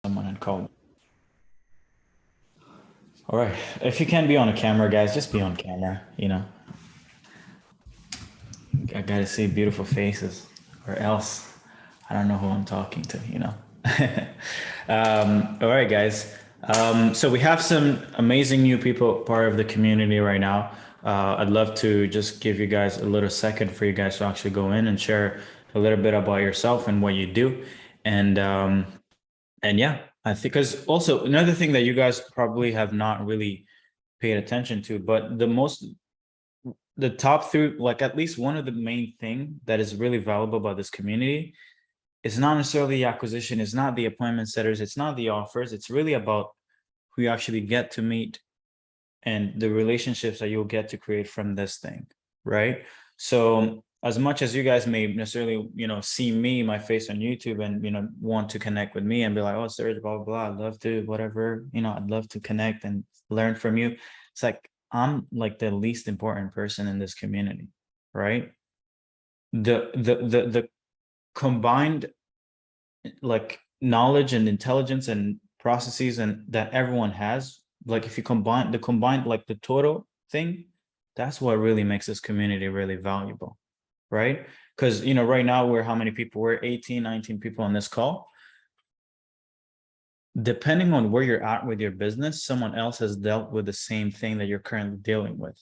Someone had called. All right. If you can't be on a camera, guys, just be on camera. I gotta see beautiful faces, or else I don't know who I'm talking to. All right, guys. So we have some amazing new people part of the community right now. I'd love to just give you guys a little second for you guys to actually go in and share a little bit about yourself and what you do. And yeah, I think because also another thing that you guys probably have not really paid attention to, but the top three, like at least one of the main thing that is really valuable about this community is not necessarily the acquisition, it's not the appointment setters, it's not the offers, it's really about who you actually get to meet and the relationships that you'll get to create from this thing, right? So as much as you guys may necessarily, see me, my face on YouTube and, want to connect with me and be like, oh, Serge, blah, blah, blah, I'd love to, whatever, I'd love to connect and learn from you. It's like, I'm like the least important person in this community, right? The combined like knowledge and intelligence and processes and that everyone has, like if you combine like the total thing, that's what really makes this community really valuable, right? Because right now we're how many people? We're 18, 19 people on this call. Depending on where you're at with your business, someone else has dealt with the same thing that you're currently dealing with,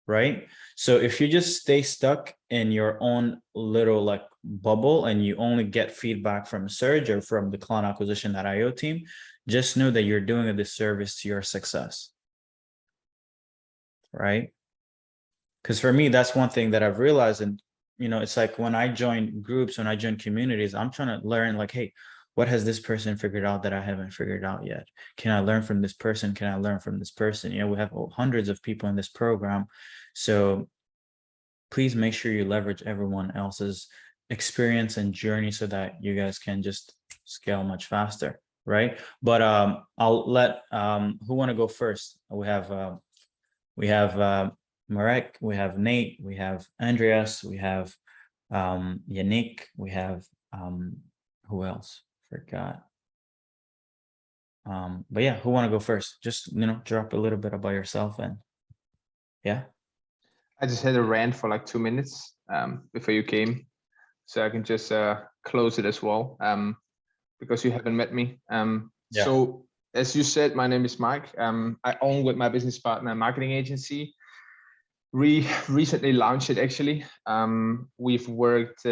right? So if you just stay stuck in your own little like bubble and you only get feedback from Serge or from the client acquisition.io team, just know that you're doing a disservice to your success, right? Because for me, that's one thing that I've realized. And, it's like when I join groups, when I join communities, I'm trying to learn like, hey, what has this person figured out that I haven't figured out yet? Can I learn from this person? Can I learn from this person? We have hundreds of people in this program. So please make sure you leverage everyone else's experience and journey so that you guys can just scale much faster, right? But I'll let who want to go first? We have Marek, we have Nate, we have Andreas, we have Yannick, we have who else? Forgot. But yeah, who want to go first? Just drop a little bit about yourself and yeah. I just had a rant for like 2 minutes before you came, so I can just close it as well because you haven't met me. Yeah. So as you said, my name is Mike. I own with my business partner a marketing agency. We recently launched it actually. We've worked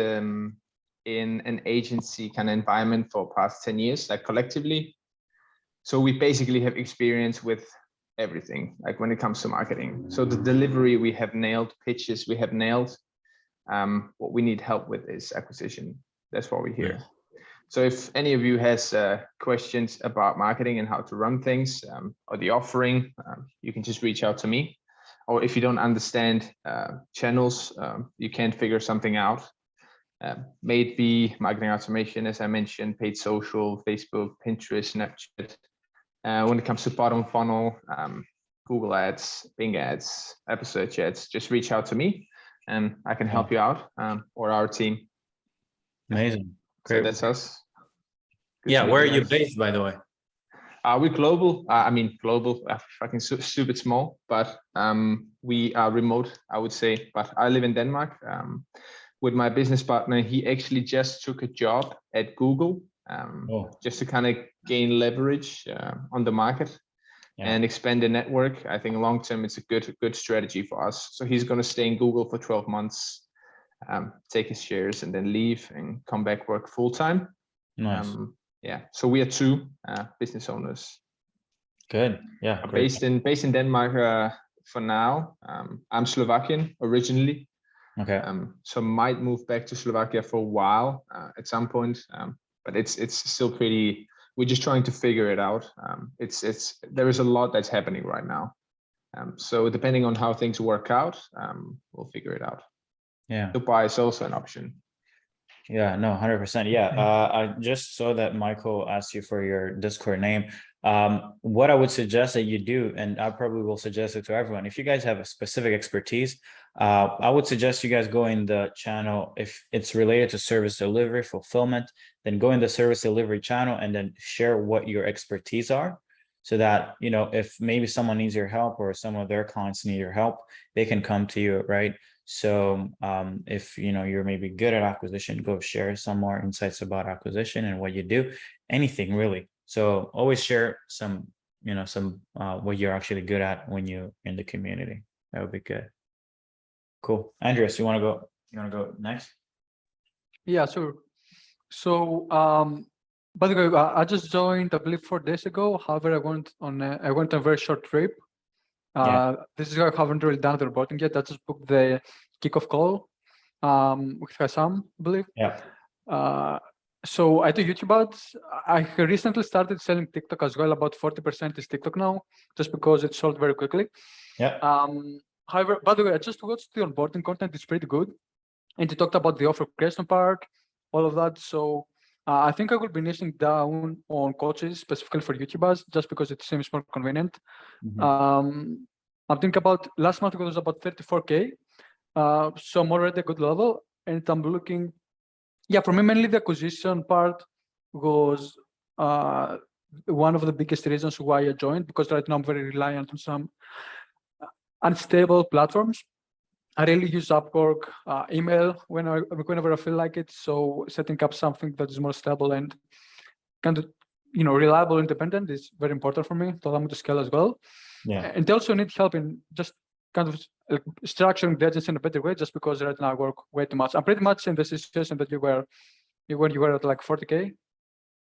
in an agency kind of environment for past 10 years, like collectively. So we basically have experience with everything, like when it comes to marketing. So the delivery we have nailed, pitches we have nailed. What we need help with is acquisition. That's why we're here. So if any of you has questions about marketing and how to run things or the offering, you can just reach out to me. Or if you don't understand channels, you can't figure something out. May it be marketing automation, as I mentioned, paid social, Facebook, Pinterest, Snapchat. When it comes to bottom funnel, Google ads, Bing ads, Apple search ads, just reach out to me and I can help you out or our team. Amazing. Great. So that's us. Yeah, where are you based, by the way? We're global. I mean, global, fucking stupid small, but we are remote, I would say. But I live in Denmark with my business partner. He actually just took a job at Google just to kind of gain leverage on the market and expand the network. I think long term, it's a good strategy for us. So he's going to stay in Google for 12 months, take his shares, and then leave and come back work full time. Nice. Yeah, so we are two business owners. Good. Yeah. Based in Denmark for now. I'm Slovakian originally. Okay. So might move back to Slovakia for a while at some point, but it's still pretty. We're just trying to figure it out. There is a lot that's happening right now. So depending on how things work out, we'll figure it out. Yeah. Dubai is also an option. Yeah, no, 100%. Yeah. I just saw that Michael asked you for your Discord name. What I would suggest that you do, and I probably will suggest it to everyone, if you guys have a specific expertise, I would suggest you guys go in the channel. If it's related to service delivery, fulfillment, then go in the service delivery channel and then share what your expertise are, so that, you know, if maybe someone needs your help or some of their clients need your help, they can come to you, right? So if you know you're maybe good at acquisition, go share some more insights about acquisition and what you do, anything really. So always share some, you know, some what you're actually good at when you're in the community. That would be good. Cool. Andreas, you want to go? You want to go next? Yeah, sure. So, by the way, I just joined, I believe, 4 days ago. However, I went on a very short trip. This is why I haven't really done the reporting yet. I just booked the kickoff call with Hassam, I believe. Yeah. So I do YouTube ads. I recently started selling TikTok as well. About 40% is TikTok now, just because it sold very quickly. Yeah. However, by the way, I just watched the onboarding content. It's pretty good. And you talked about the offer creation part, all of that. So I think I will be niching down on coaches specifically for YouTube ads, just because it seems more convenient. Mhm. I'm thinking about last month it was about 34K. So I'm already a good level. And I'm looking, yeah, for me, mainly the acquisition part was one of the biggest reasons why I joined, because right now I'm very reliant on some unstable platforms. I really use Upwork, email whenever I feel like it. So setting up something that is more stable and kind of, you know, reliable, independent is very important for me to allow me to scale as well. Yeah. And they also need help in just kind of like structuring the agency in a better way, just because right now I work way too much. I'm pretty much in the situation that you were when you were at like 40K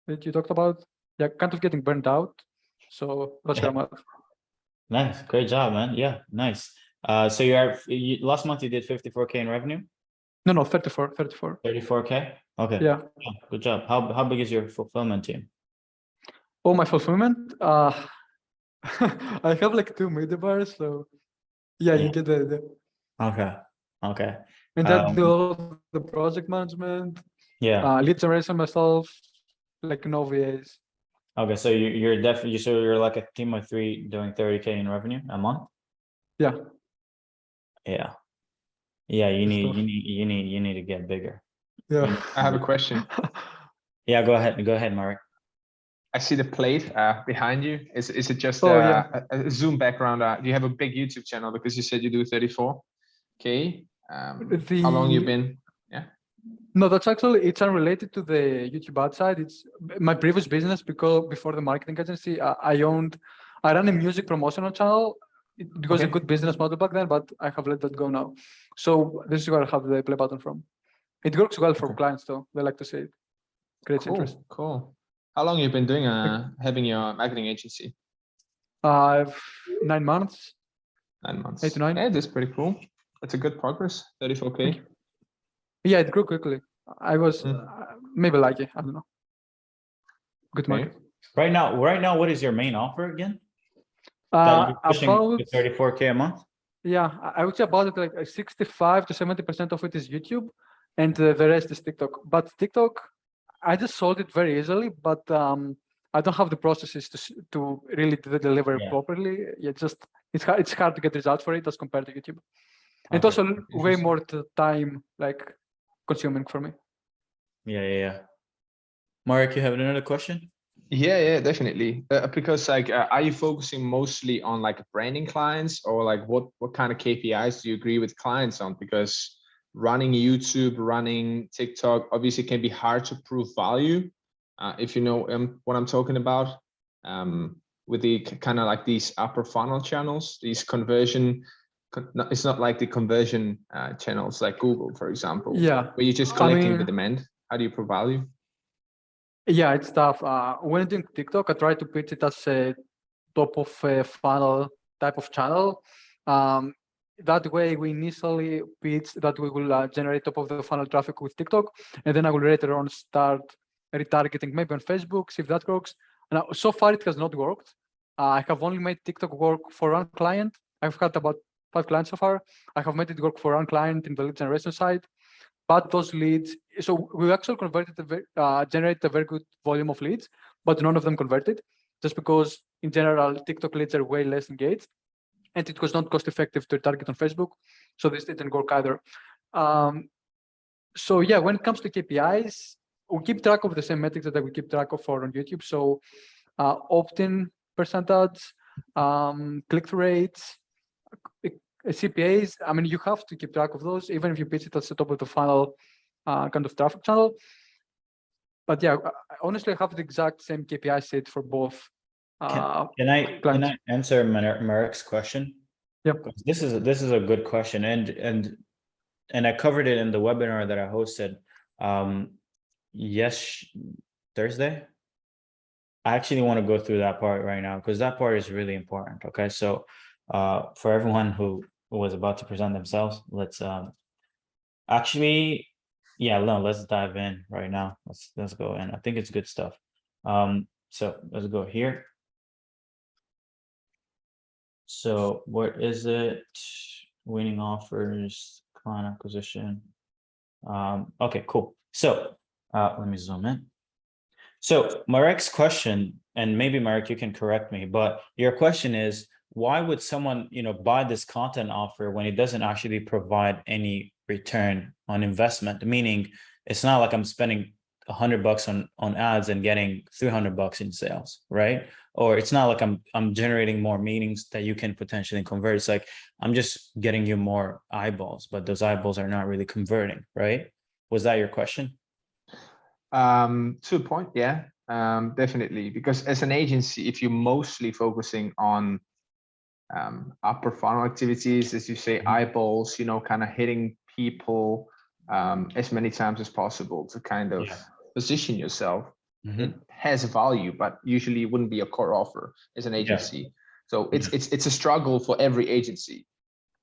that you talked about. Yeah, kind of getting burnt out. So that's where I'm at. Nice. Great job, man. Yeah. Nice. So last month you did 54K in revenue? No, 34. 34K? Okay. Yeah. Good job. How big is your fulfillment team? Oh, my fulfillment. I have like 2 media bars, so yeah, you get the idea. Okay. And then do all the project management, Yeah. lead generation myself, like no VAs. Okay. So you're definitely, so you're like a team of 3 doing 30K in revenue a month? Yeah. Yeah. Yeah. You Good need stuff. to get bigger. Yeah. I have a question. Yeah. Go ahead, Mark. I see the plate behind you. Is it just Oh, yeah. a Zoom background? Do you have a big YouTube channel? Because you said you do 34K. How long you been? Yeah. No, that's actually, it's unrelated to the YouTube ad side. It's my previous business, because before the marketing agency, I ran a music promotional channel. It was a Okay. good business model back then, but I have let that go now. So this is where I have the play button from. It works well for Okay. clients though. They like to see it. Creates interest. Cool. How long you been doing having your marketing agency? 9 months. 9 months. 8 to 9. Yeah, that's pretty cool. That's a good progress. 34K. Yeah, it grew quickly. I was maybe lucky. I don't know. Good Okay. market. Right now, what is your main offer again? That you're pushing About, to 34K a month? yeah, I would say about it like 65 to 70% of it is YouTube, and the rest is TikTok. But TikTok, I just sold it very easily, but I don't have the processes to really deliver Yeah. properly. It's hard to get results for it as compared to YouTube. And Okay. also way more time like consuming for me. Yeah. Mark, you have another question? Yeah, definitely. Because like, are you focusing mostly on like branding clients, or like what kind of KPIs do you agree with clients on? Because running YouTube, running TikTok, obviously can be hard to prove value. If you know what I'm talking about, with the kind of like these upper funnel channels, these conversion. It's not like the conversion channels like Google, for example, Yeah, where you're just collecting the demand. How do you prove value? Yeah, it's tough. When doing TikTok, I try to pitch it as a top of a funnel type of channel. That way, we initially pitch that we will generate top of the funnel traffic with TikTok, and then I will later on start retargeting maybe on Facebook, see if that works. And so far, it has not worked. I have only made TikTok work for one client. I've had about 5 clients so far. I have made it work for one client in the lead generation side. but those leads, so we actually converted, generated a very good volume of leads, but none of them converted, just because in general, TikTok leads are way less engaged, and it was not cost effective to target on Facebook. So this didn't work either. So yeah, when it comes to KPIs, we keep track of the same metrics that we keep track of for on YouTube. So opt-in percentage, click-through rates, CPAs. I mean, you have to keep track of those, even if you pitch it as the top of the funnel kind of traffic channel. But yeah, honestly, I have the exact same KPI set for both. Can I answer Marek's question? Yep. This is a good question, and I covered it in the webinar that I hosted. Yes, Thursday. I actually want to go through that part right now because that part is really important. Okay, so for everyone who was about to present themselves, let's actually, yeah, no, let's dive in right now. Let's go in. I think it's good stuff. So let's go here. So what is it? Winning offers, client acquisition. Okay, cool. So let me zoom in. So Marek's question, and maybe Marek, you can correct me, but your question is, why would someone, buy this content offer when it doesn't actually provide any return on investment? Meaning, it's not like I'm spending $100 on ads and getting $300 in sales, right? Or it's not like I'm generating more meetings that you can potentially convert. It's like I'm just getting you more eyeballs, but those eyeballs are not really converting, right? Was that your question? To a point, yeah, definitely. Because as an agency, if you're mostly focusing on upper funnel activities, as you say, eyeballs, kind of hitting people as many times as possible to kind of position yourself, it has value, but usually it wouldn't be a core offer as an agency. So it's a struggle for every agency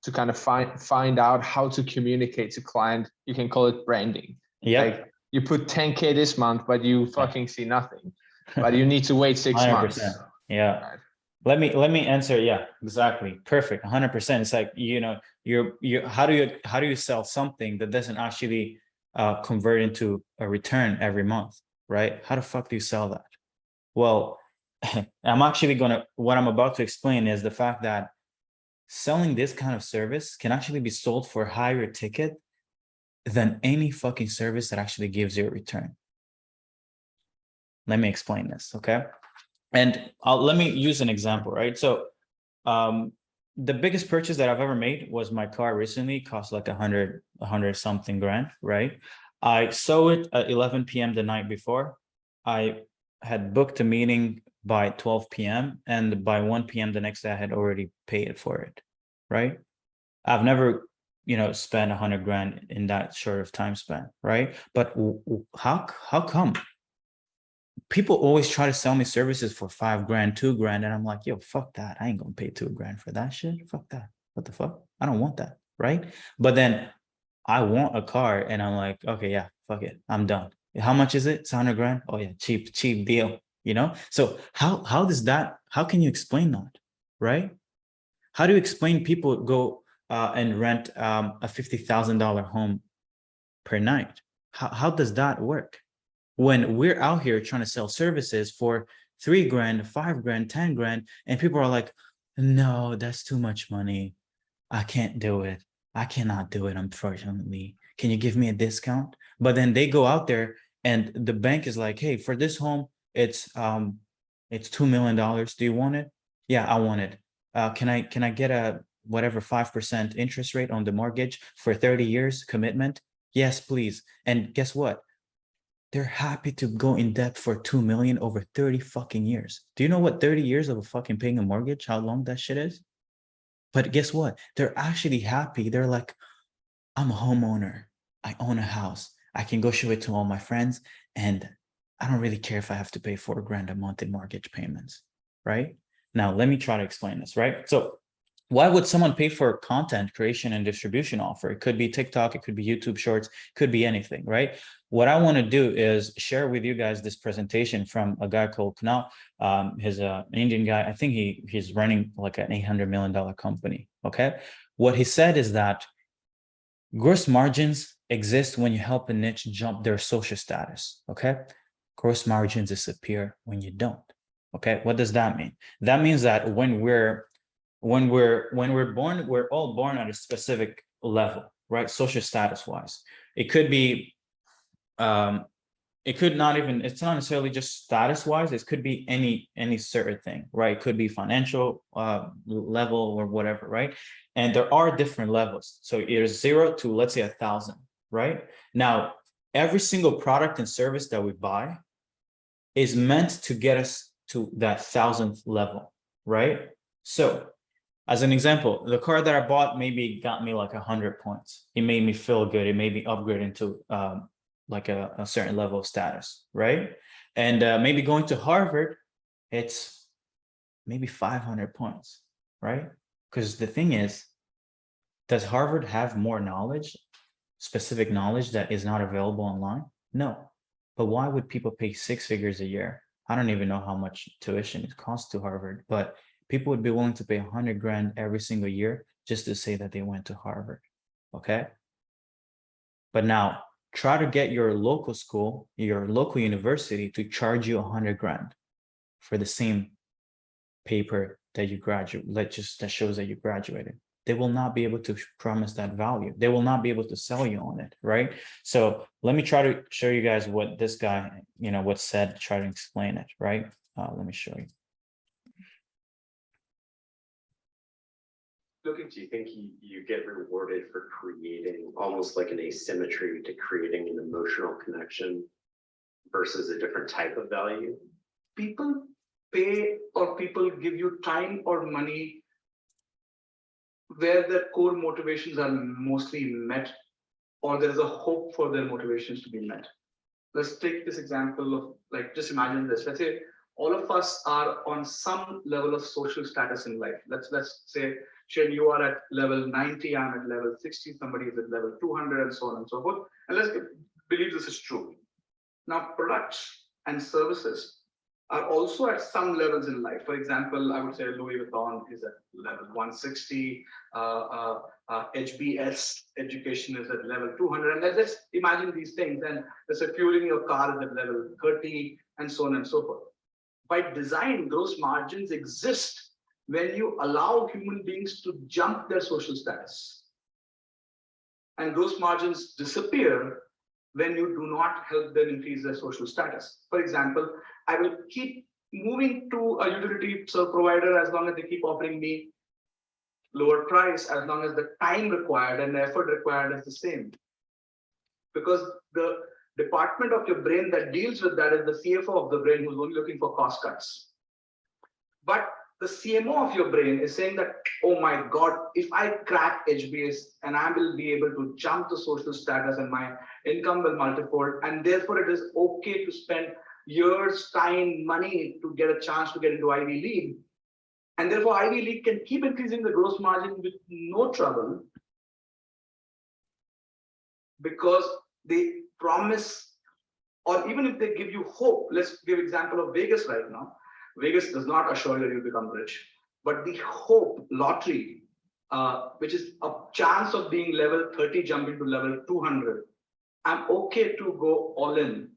to kind of find out how to communicate to client. You can call it branding. Yeah. Like, you put 10K this month, but you fucking see nothing. But you need to wait 6 months. Yeah. Right. Let me answer. Yeah, exactly. Perfect. 100%. It's like, how do you sell something that doesn't actually convert into a return every month, right? How the fuck do you sell that? Well, what I'm about to explain is the fact that selling this kind of service can actually be sold for higher ticket than any fucking service that actually gives you a return. Let me explain this, okay? And let me use an example, right? So the biggest purchase that I've ever made was my car recently. Cost like 100 something grand, right? I saw it at 11 p.m. the night before. I had booked a meeting by 12 p.m. and by 1 p.m. the next day I had already paid for it, right? I've never spend 100 grand in that short of time span, right? But how come people always try to sell me services for 5 grand, 2 grand, and I'm like, yo, fuck that. I ain't gonna pay 2 grand for that shit. Fuck that. What the fuck? I don't want that, right? But then I want a car, and I'm like, okay, yeah, fuck it, I'm done. How much is it? It's 100 grand. Oh yeah, cheap deal. So how can you explain that, right? How do you explain people go and rent a $50,000 home per night? How does that work? When we're out here trying to sell services for 3 grand, 5 grand, 10 grand, and people are like, no, that's too much money. I can't do it. I cannot do it, unfortunately. Can you give me a discount? But then they go out there and the bank is like, hey, for this home, it's $2 million. Do you want it? Yeah, I want it. Can I get a whatever 5% interest rate on the mortgage for 30 years commitment? Yes, please. And guess what? They're happy to go in debt for 2 million over 30 fucking years. Do you know what 30 years of a fucking paying a mortgage, how long that shit is? But guess what? They're actually happy. They're like, I'm a homeowner. I own a house. I can go show it to all my friends. And I don't really care if I have to pay 4 grand a month in mortgage payments, right? Now, let me try to explain this, right? So why would someone pay for a content creation and distribution offer? It could be TikTok, it could be YouTube Shorts, could be anything, right? What I want to do is share with you guys this presentation from a guy called Kunal. He's an Indian guy. I think he's running like an $800 million company, okay? What he said is that gross margins exist when you help a niche jump their social status. Okay. Gross margins disappear when you don't. Okay. What does that mean? That means that when we're born, we're all born at a specific level, right? Social status wise. It could be it's not necessarily just status wise, it could be any certain thing, right? It could be financial level or whatever, right? And there are different levels. So it's 0 to, let's say, 1,000, right? Now, every single product and service that we buy is meant to get us to that 1,000th level, right? So as an example, the car that I bought maybe got me like 100 points. It made me feel good. It made me upgrade into like a certain level of status, right? And maybe going to Harvard, it's maybe 500 points, right? Because the thing is, does Harvard have more knowledge, specific knowledge that is not available online? No. But why would people pay 6 figures a year? I don't even know how much tuition it costs to Harvard, but people would be willing to pay 100 grand every single year just to say that they went to Harvard, okay? But now, try to get your local school, your local university to charge you 100 grand for the same paper that you graduate, that shows that you graduated. They will not be able to promise that value. They will not be able to sell you on it, right? So let me try to show you guys what this guy, what said, try to explain it, right? Let me show you. Logan, do you think you get rewarded for creating almost like an asymmetry to creating an emotional connection versus a different type of value? People pay or people give you time or money where their core motivations are mostly met, or there's a hope for their motivations to be met. Let's take this example of, like, just imagine this. Let's say all of us are on some level of social status in life. Let's say, Shane, you are at level 90, I'm at level 60, somebody is at level 200, and so on and so forth. And let's believe this is true. Now, products and services are also at some levels in life. For example, I would say Louis Vuitton is at level 160, HBS education is at level 200. And let's imagine these things. And let's say fueling your car is at level 30, and so on and so forth. By design, gross margins exist when you allow human beings to jump their social status. And gross margins disappear when you do not help them increase their social status. For example, I will keep moving to a utility service provider as long as they keep offering me lower price, as long as the time required and the effort required is the same. Because the department of your brain that deals with that is the CFO of the brain, who's only looking for cost cuts. But the CMO of your brain is saying that, oh my God, if I crack HBS and I will be able to jump the social status and my income will multiple, and therefore it is okay to spend years, time, money to get a chance to get into Ivy League. And therefore Ivy League can keep increasing the gross margin with no trouble because they promise, or even if they give you hope. Let's give example of Vegas right now. Vegas does not assure you you'll become rich, but the hope lottery, which is a chance of being level 30 jumping to level 200, I'm okay to go all in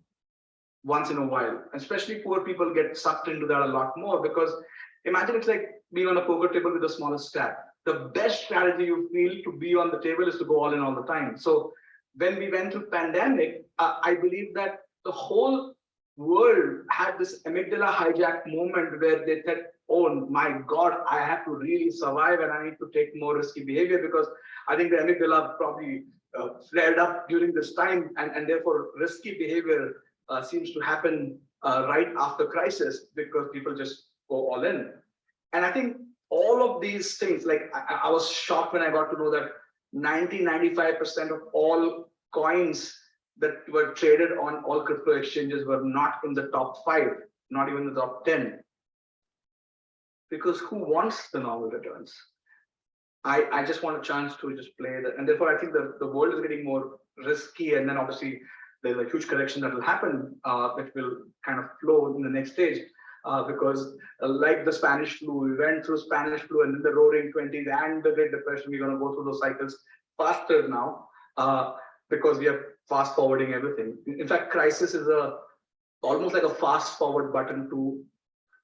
once in a while. Especially poor people get sucked into that a lot more, because imagine it's like being on a poker table with the smallest stack. The best strategy you feel to be on the table is to go all in all the time. So when we went through pandemic, I believe that the whole world had this amygdala hijack moment where they said, oh my God, I have to really survive and I need to take more risky behavior, because I think the amygdala probably flared up during this time, and therefore risky behavior seems to happen right after crisis, because people just go all in. And I think all of these things, like I was shocked when I got to know that 90-95% of all coins that were traded on all crypto exchanges were not in the top 5, not even the top 10. Because who wants the normal returns? I just want a chance to just play that. And therefore, I think the world is getting more risky. And then obviously, there's a huge correction that will happen, which will kind of flow in the next stage. Because like the Spanish flu, we went through Spanish flu and then the roaring 20s and the Great Depression, we're going to go through those cycles faster now. because we are fast forwarding everything. In fact, crisis is almost like a fast forward button to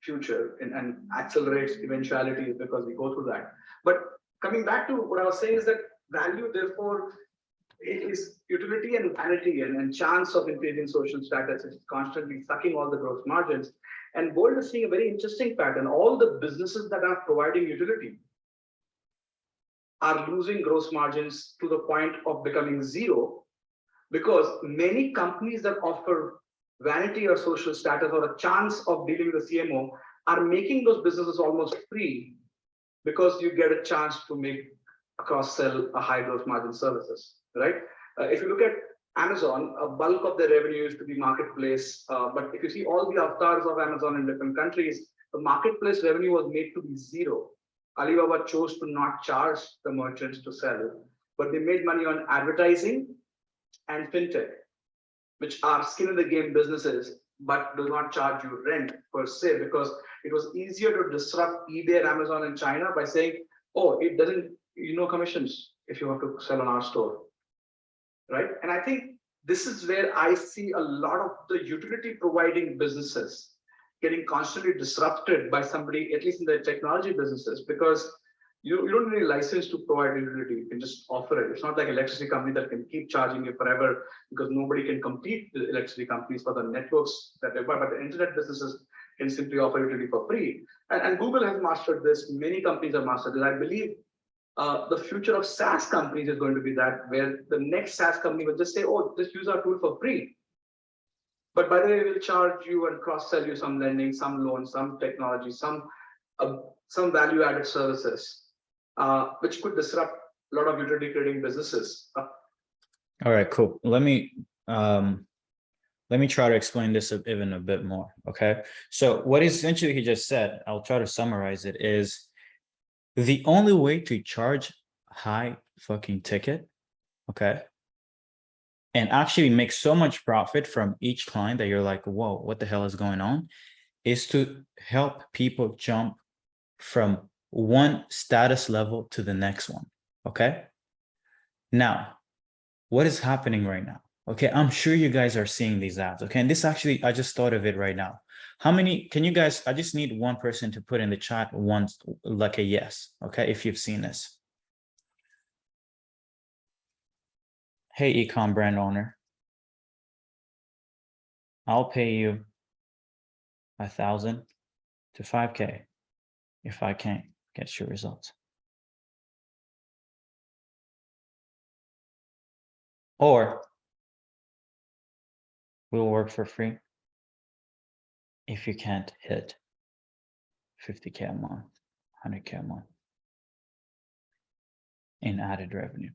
future and accelerates eventualities because we go through that. But coming back to what I was saying is that value, therefore, it is utility and vanity and chance of increasing social status is constantly sucking all the gross margins. And Bold is seeing a very interesting pattern. All the businesses that are providing utility are losing gross margins to the point of becoming zero, because many companies that offer vanity or social status or a chance of dealing with the CMO are making those businesses almost free, because you get a chance to make a cross-sell a high gross margin services, right? If you look at Amazon, a bulk of their revenue used to be marketplace, but if you see all the avatars of Amazon in different countries, the marketplace revenue was made to be zero. Alibaba chose to not charge the merchants to sell, but they made money on advertising and fintech, which are skin in the game businesses, but do not charge you rent per se, because it was easier to disrupt eBay and Amazon in China by saying, oh, it doesn't, commissions if you want to sell on our store, right? And I think this is where I see a lot of the utility providing businesses getting constantly disrupted by somebody, at least in the technology businesses, because you don't need a license to provide utility. You can just offer it. It's not like an electricity company that can keep charging you forever, because nobody can compete with electricity companies for the networks that they buy. But the internet businesses can simply offer utility for free. And Google has mastered this. Many companies have mastered this. I believe the future of SaaS companies is going to be that, where the next SaaS company will just say, oh, just use our tool for free. But by the way, we'll charge you and cross-sell you some lending, some loans, some technology, some value-added services, which could disrupt a lot of utility creating businesses. All right, cool. Let me try to explain this even a bit more. Okay. So what essentially he just said, I'll try to summarize it, is the only way to charge high fucking ticket, okay, and actually make so much profit from each client that you're like, whoa, what the hell is going on, is to help people jump from one status level to the next one. Okay. Now, what is happening right now? Okay, I'm sure you guys are seeing these ads. Okay, and this actually, I just thought of it right now. How many can you guys? I just need one person to put in the chat once, like a yes. Okay, if you've seen this. Hey, ecom brand owner, I'll pay you 1,000 to 5K if I can't get your results. Or we'll work for free if you can't hit 50K a month, 100K a month in added revenue.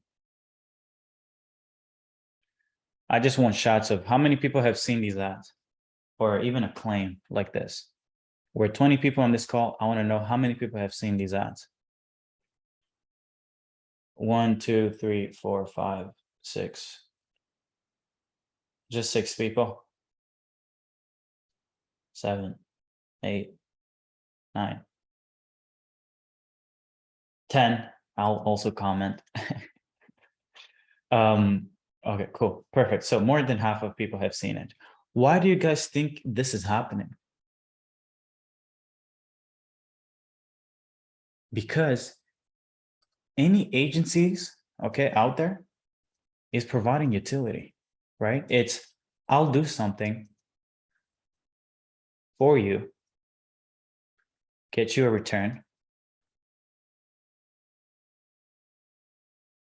I just want shots of how many people have seen these ads, or even a claim like this. We're 20 people on this call. I want to know how many people have seen these ads. 1, 2, 3, 4, 5, 6. Just 6 people. 7, 8, 9, 10. I'll also comment. Okay, cool, perfect. So more than half of people have seen it. Why do you guys think this is happening? Because any agencies, okay, out there is providing utility, right? It's, I'll do something for you, get you a return,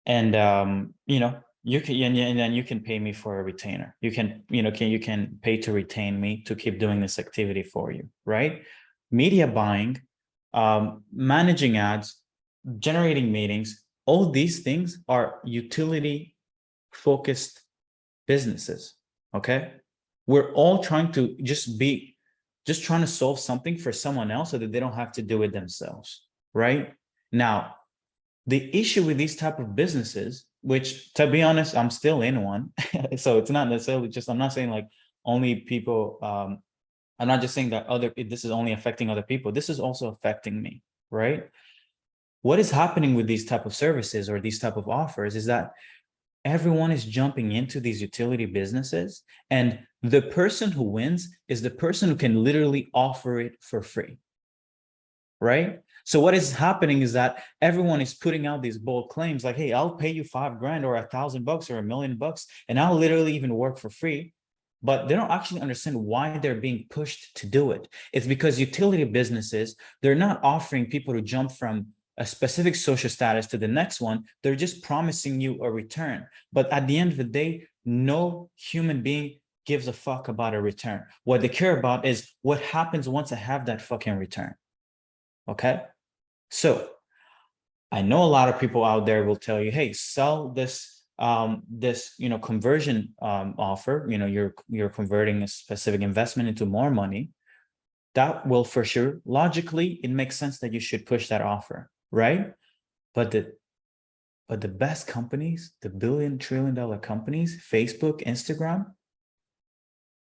and you can, and then you can pay me for a retainer. You can, you can pay to retain me to keep doing this activity for you, right? Media buying, managing ads, generating meetings, all these things are utility focused businesses. Okay, we're all trying to just trying to solve something for someone else so that they don't have to do it themselves, right? Now, the issue with these type of businesses, which, to be honest, I'm still in one. So it's not necessarily just, I'm not saying like only people, I'm not just saying that this is only affecting other people. This is also affecting me, right? What is happening with these type of services or these type of offers is that everyone is jumping into these utility businesses, and the person who wins is the person who can literally offer it for free, right? So what is happening is that everyone is putting out these bold claims like, hey, I'll pay you $5,000 or $1,000 or $1 million, and I'll literally even work for free. But they don't actually understand why they're being pushed to do it. It's because utility businesses, they're not offering people to jump from a specific social status to the next one. They're just promising you a return. But at the end of the day, no human being gives a fuck about a return. What they care about is what happens once I have that fucking return. Okay? So I know a lot of people out there will tell you, hey, sell this conversion offer, you're converting a specific investment into more money. That will for sure, logically, it makes sense that you should push that offer, right? But the best companies, the billion-trillion-dollar companies, Facebook, Instagram,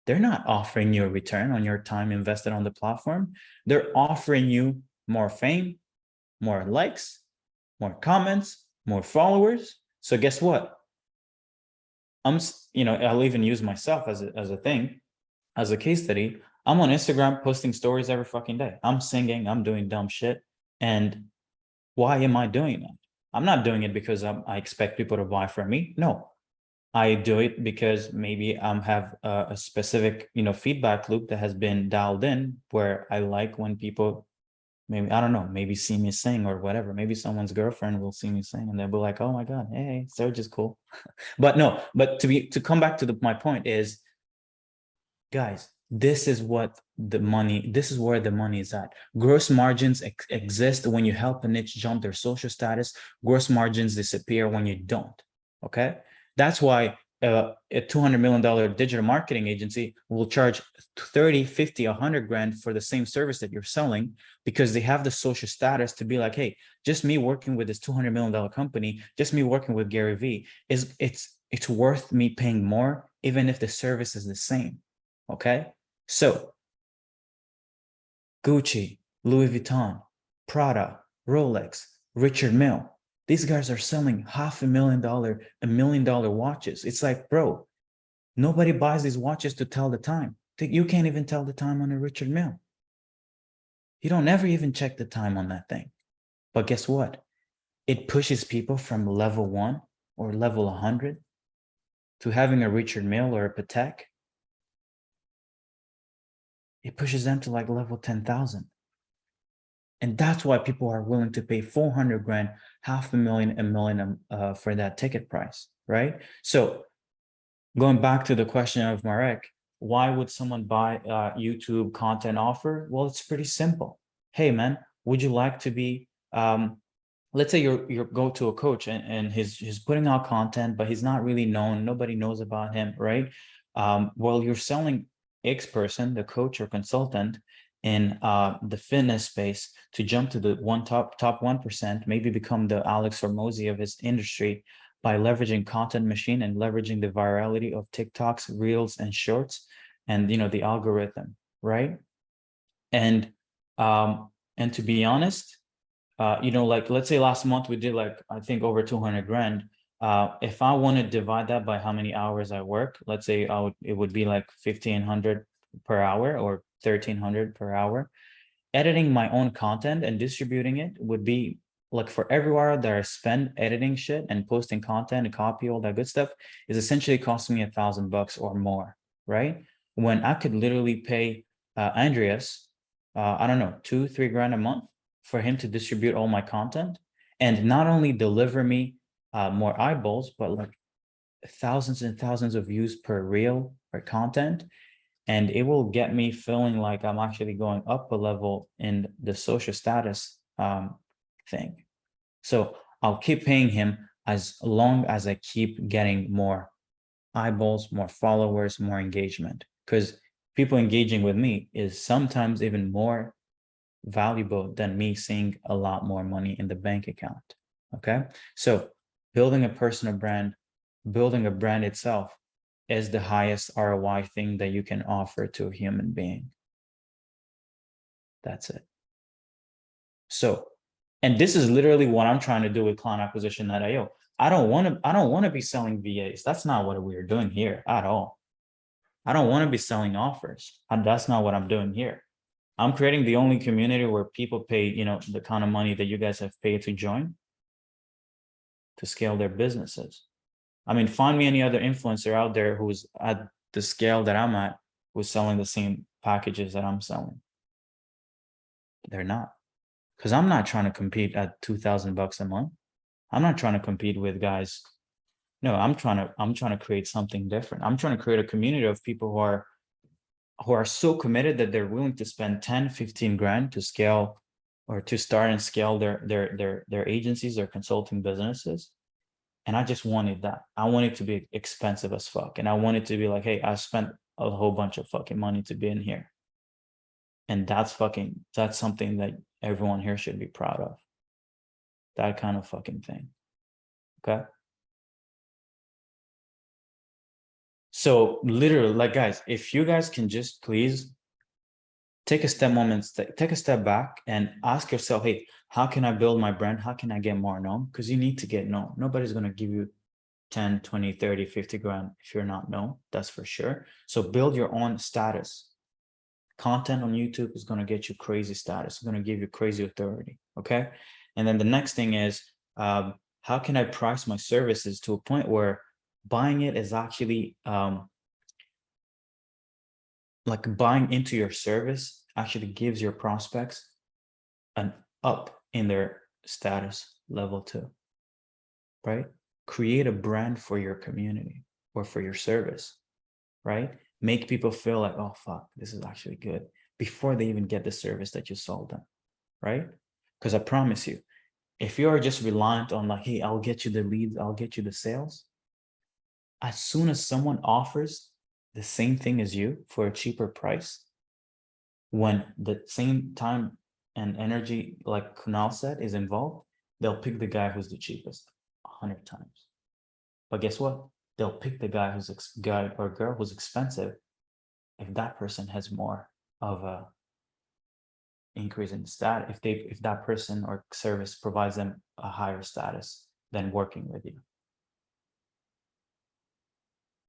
they're not offering you a return on your time invested on the platform. They're offering you more fame, more likes, more comments, more followers. So guess what? I'll even use myself as a thing, as a case study. I'm on Instagram posting stories every fucking day. I'm singing, I'm doing dumb shit. And why am I doing that? I'm not doing it because I expect people to buy from me. No, I do it because maybe I have a specific, feedback loop that has been dialed in where I like when people, maybe, I don't know, maybe see me sing or whatever. Maybe someone's girlfriend will see me sing and they'll be like, oh my God, hey, Serge is cool. But to come back to my point is, guys, this is where the money is at. Gross margins exist when you help a niche jump their social status. Gross margins disappear when you don't. Okay. That's why a $200 million digital marketing agency will charge 30, 50, 100 grand for the same service that you're selling, because they have the social status to be like, hey, just me working with this $200 million company, just me working with Gary Vee, it's worth me paying more, even if the service is the same. Okay. So Gucci, Louis Vuitton, Prada, Rolex, Richard Mille, these guys are selling $500,000, $1 million watches. It's like, bro, nobody buys these watches to tell the time. You can't even tell the time on a Richard Mille. You don't ever even check the time on that thing. But guess what? It pushes people from level 1 or level 100 to having a Richard Mille or a Patek. It pushes them to like level 10,000. And that's why people are willing to pay 400 grand, $500,000, $1 million for that ticket price, right? So going back to the question of Marek, why would someone buy a YouTube content offer? Well, it's pretty simple. Hey, man, would you like to be, let's say you go to a coach and he's putting out content, but he's not really known. Nobody knows about him, right? Well, you're selling X person, the coach or consultant, in the fitness space to jump to the top 1%, maybe become the Alex Hormozi of his industry by leveraging content machine and leveraging the virality of TikToks, Reels, and Shorts, and the algorithm, right? And to be honest, like let's say last month we did like I think over 200 grand. If I want to divide that by how many hours I work, let's say it would be like 1,500 per hour or 1,300 per hour. Editing my own content and distributing it would be like, for every hour that I spend editing shit and posting content and copy, all that good stuff, is essentially costing me $1,000 or more, right? When I could literally pay Andreas, I don't know, 2-3 grand a month for him to distribute all my content and not only deliver me more eyeballs, but like thousands and thousands of views per reel or content. And it will get me feeling like I'm actually going up a level in the social status thing. So I'll keep paying him as long as I keep getting more eyeballs, more followers, more engagement, because people engaging with me is sometimes even more valuable than me seeing a lot more money in the bank account. Okay. So building a personal brand, building a brand itself is the highest ROI thing that you can offer to a human being. That's it. So, and this is literally what I'm trying to do with client acquisition.io. I don't want to be selling VAs. That's not what we're doing here at all. I don't want to be selling offers. That's not what I'm doing here. I'm creating the only community where people pay, the kind of money that you guys have paid to join to scale their businesses. I mean, find me any other influencer out there who's at the scale that I'm at, who's selling the same packages that I'm selling. They're not, because I'm not trying to compete at $2,000 a month. I'm not trying to compete with guys. No, I'm trying to create something different. I'm trying to create a community of people who are so committed that they're willing to spend 10, 15 grand to scale or to start and scale their agencies, their consulting businesses. And I just wanted that. I want it to be expensive as fuck. And I want it to be like, hey, I spent a whole bunch of fucking money to be in here. And that's something that everyone here should be proud of. That kind of fucking thing. Okay. So literally, like, guys, if you guys can just please take a step back and ask yourself, hey, how can I build my brand? How can I get more known? Because you need to get known. Nobody's going to give you 10, 20, 30, 50 grand if you're not known. That's for sure. So build your own status. Content on YouTube is going to get you crazy status. It's going to give you crazy authority. Okay. And then the next thing is, how can I price my services to a point where buying it is actually like buying into your service actually gives your prospects an up in their status level too, right? Create a brand for your community or for your service, right? Make people feel like, oh, fuck, this is actually good before they even get the service that you sold them, right? Because I promise you, if you are just reliant on like, hey, I'll get you the leads, I'll get you the sales, as soon as someone offers the same thing as you for a cheaper price, when the same time and energy, like Kunal said, is involved, they'll pick the guy who's the cheapest 100 times. But guess what? They'll pick the guy or girl who's expensive if that person has more of a increase in status, if that person or service provides them a higher status than working with you.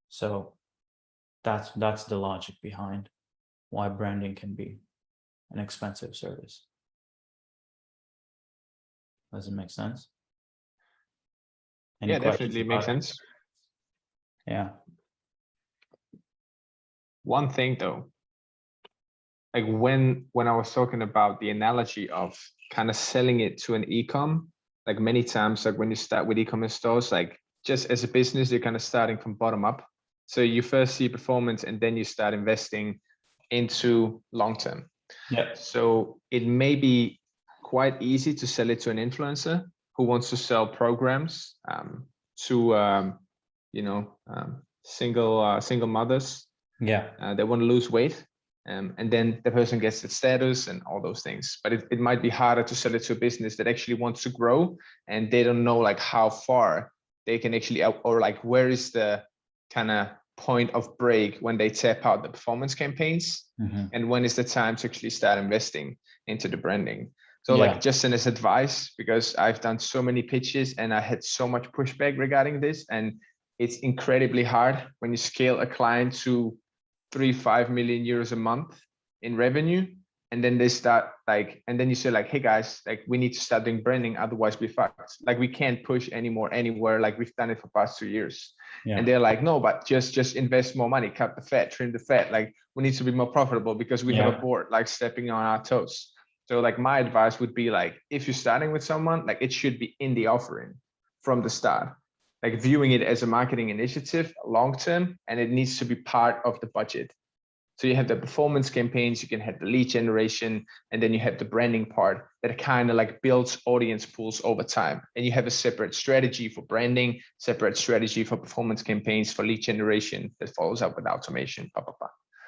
So that's the logic behind why branding can be an expensive service. Does it make sense? Any Yeah, questions definitely makes about it? sense. Yeah. One thing though, like when I was talking about the analogy of kind of selling it to an e-com, like many times, like when you start with e-commerce stores, like just as a business, you're kind of starting from bottom up. So you first see performance and then you start investing into long-term. Yeah. So it may be quite easy to sell it to an influencer who wants to sell programs to single mothers. Yeah. They want to lose weight. And then the person gets the status and all those things. But it might be harder to sell it to a business that actually wants to grow and they don't know like how far they can actually, or like where is the kind of point of break when they tap out the performance campaigns, and when is the time to actually start investing into the branding. So like just as advice, because I've done so many pitches and I had so much pushback regarding this, and it's incredibly hard when you scale a client to 3-5 million euros a month in revenue, and then they start like, and then you say like, hey guys, like we need to start doing branding, otherwise we fucked. Like we can't push anymore anywhere, like we've done it for past 2 years. And they're like, no, but just invest more money, cut the fat, trim the fat. Like we need to be more profitable because we have a board like stepping on our toes. So like my advice would be like, if you're starting with someone, like it should be in the offering from the start, like viewing it as a marketing initiative long-term, and it needs to be part of the budget. So you have the performance campaigns, you can have the lead generation, and then you have the branding part that kind of like builds audience pools over time. And you have a separate strategy for branding, separate strategy for performance campaigns, for lead generation that follows up with automation.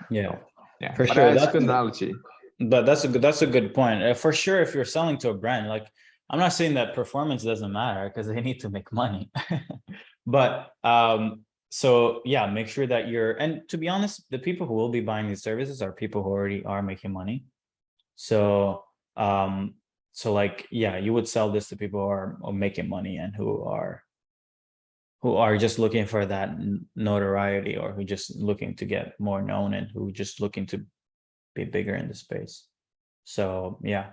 Yeah, yeah, for but sure. That's a good analogy. But that's a good point. For sure, if you're selling to a brand, like I'm not saying that performance doesn't matter because they need to make money, but so yeah, make sure that and to be honest, the people who will be buying these services are people who already are making money. So so like, yeah, you would sell this to people who are making money and who are who are just looking for that notoriety, or who just looking to get more known, and who just looking to be bigger in the space. So yeah.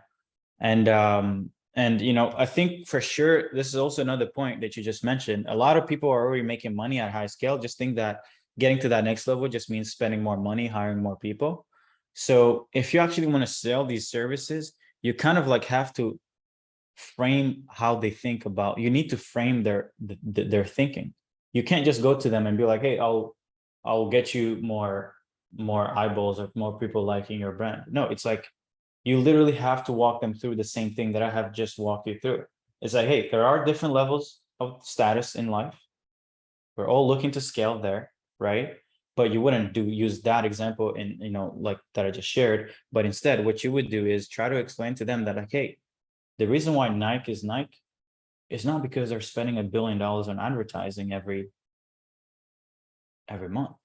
And I think for sure, this is also another point that you just mentioned. A lot of people are already making money at high scale, just think that getting to that next level just means spending more money, hiring more people. So if you actually want to sell these services, you kind of like have to frame how they think about, you need to frame their thinking. You can't just go to them and be like, hey, I'll get you more eyeballs or more people liking your brand. No, it's like, you literally have to walk them through the same thing that I have just walked you through. It's like, hey, there are different levels of status in life. We're all looking to scale there, right? But you wouldn't use that example in, like that I just shared. But instead, what you would do is try to explain to them that, like, hey, the reason why Nike is Nike is not because they're spending $1 billion on advertising every month.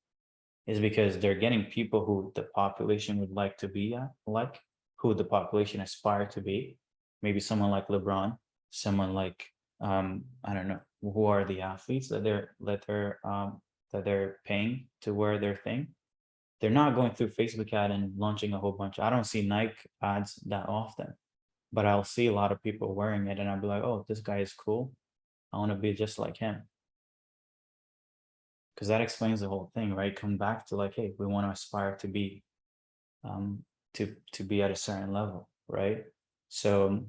Is because they're getting people who the population would like to be like, who the population aspire to be. Maybe someone like LeBron, someone like I don't know, who are the athletes that they're paying to wear their thing. They're not going through Facebook ad and launching a whole bunch. I don't see Nike ads that often, but I'll see a lot of people wearing it, and I'll be like, oh, this guy is cool. I want to be just like him. Because that explains the whole thing, right? Come back to like, hey, we want to aspire to be to be at a certain level, right? So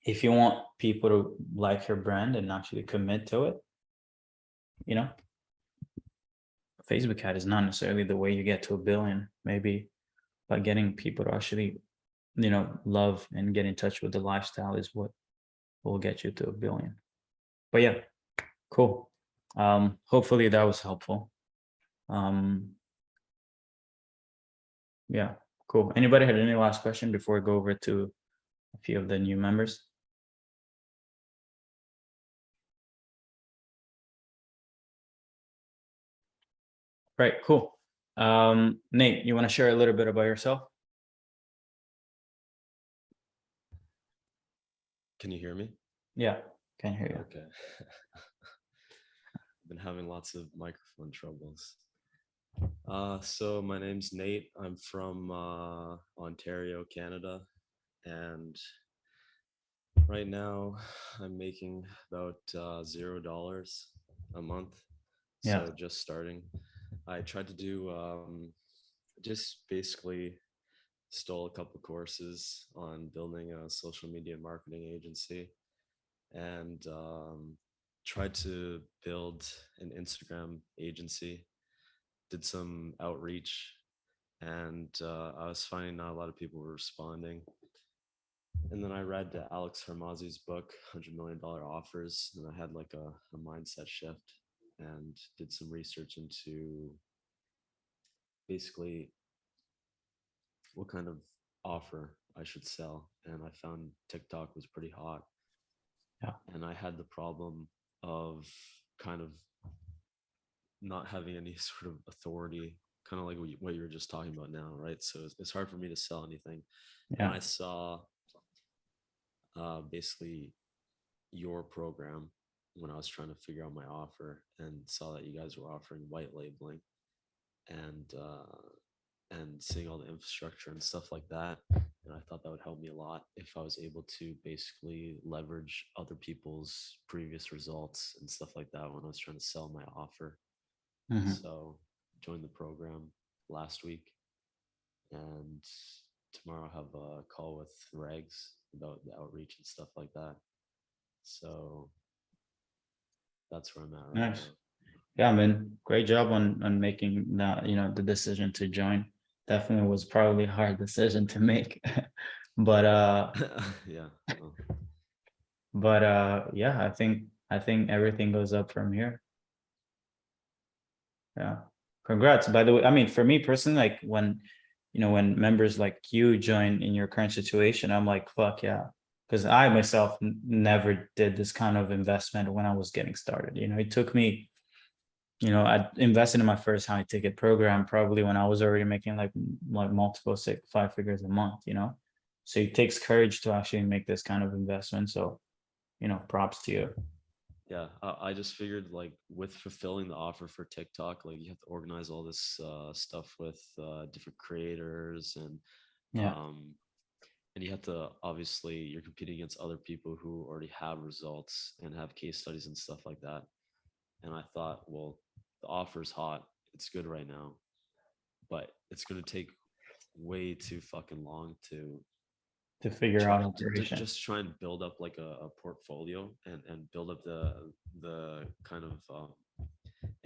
if you want people to like your brand and actually commit to it, Facebook ad is not necessarily the way you get to $1 billion. Maybe by getting people to actually love and get in touch with the lifestyle is what will get you to $1 billion. But yeah, cool. Hopefully that was helpful. Yeah, cool. Anybody had any last question before we go over to a few of the new members? Right, cool. Nate, you want to share a little bit about yourself? Can you hear me? Yeah, can hear you. Okay. I've been having lots of microphone troubles. So my name's Nate. I'm from Ontario, Canada, and right now I'm making about $0 a month. Yeah. So just starting. I tried to do just basically stole a couple courses on building a social media marketing agency, and tried to build an Instagram agency, did some outreach, and I was finding not a lot of people were responding. And then I read Alex Hormozzi's book, $100 Million Offers, and I had like a mindset shift and did some research into basically what kind of offer I should sell. And I found TikTok was pretty hot. Yeah. And I had the problem of kind of not having any sort of authority, kind of like what you were just talking about now, right? So it's hard for me to sell anything. Yeah. And I saw basically your program when I was trying to figure out my offer, and saw that you guys were offering white labeling and seeing all the infrastructure and stuff like that. And I thought that would help me a lot if I was able to basically leverage other people's previous results and stuff like that when I was trying to sell my offer. Mhm. So joined the program last week, and tomorrow I'll have a call with Regs about the outreach and stuff like that. So that's where I'm at right Nice. now. Yeah, man, great job on making that, the decision to join. Definitely was probably a hard decision to make. But Yeah. yeah, I think everything goes up from here. Yeah. Congrats, by the way. I mean, for me personally, like when members like you join in your current situation, I'm like, fuck yeah. Because I myself never did this kind of investment when I was getting started. It took me, I invested in my first high ticket program probably when I was already making like multiple 5 figures a month, So it takes courage to actually make this kind of investment. So, props to you. Yeah, I just figured like with fulfilling the offer for TikTok, like you have to organize all this stuff with different creators Yeah. and you have to, obviously you're competing against other people who already have results and have case studies and stuff like that. And I thought, well, the offer's hot, it's good right now, but it's going to take way too fucking long to figure out operation. just try and build up like a portfolio and build up the kind of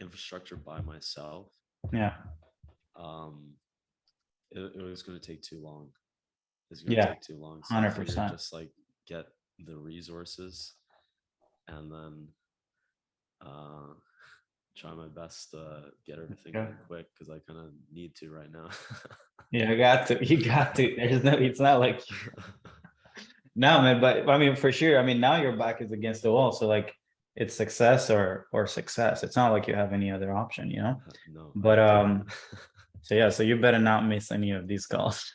infrastructure by myself. Yeah. It was going to take too long. It's going to Yeah. take too long. So I figured 100%. just like get the resources and then try my best to get everything Okay. done quick because I kind of need to right now. Yeah, you got to. There's no, it's not like, no, man, but I mean, for sure. I mean, now your back is against the wall. So like it's success or success. It's not like you have any other option, you know? No. But so yeah, so you better not miss any of these calls.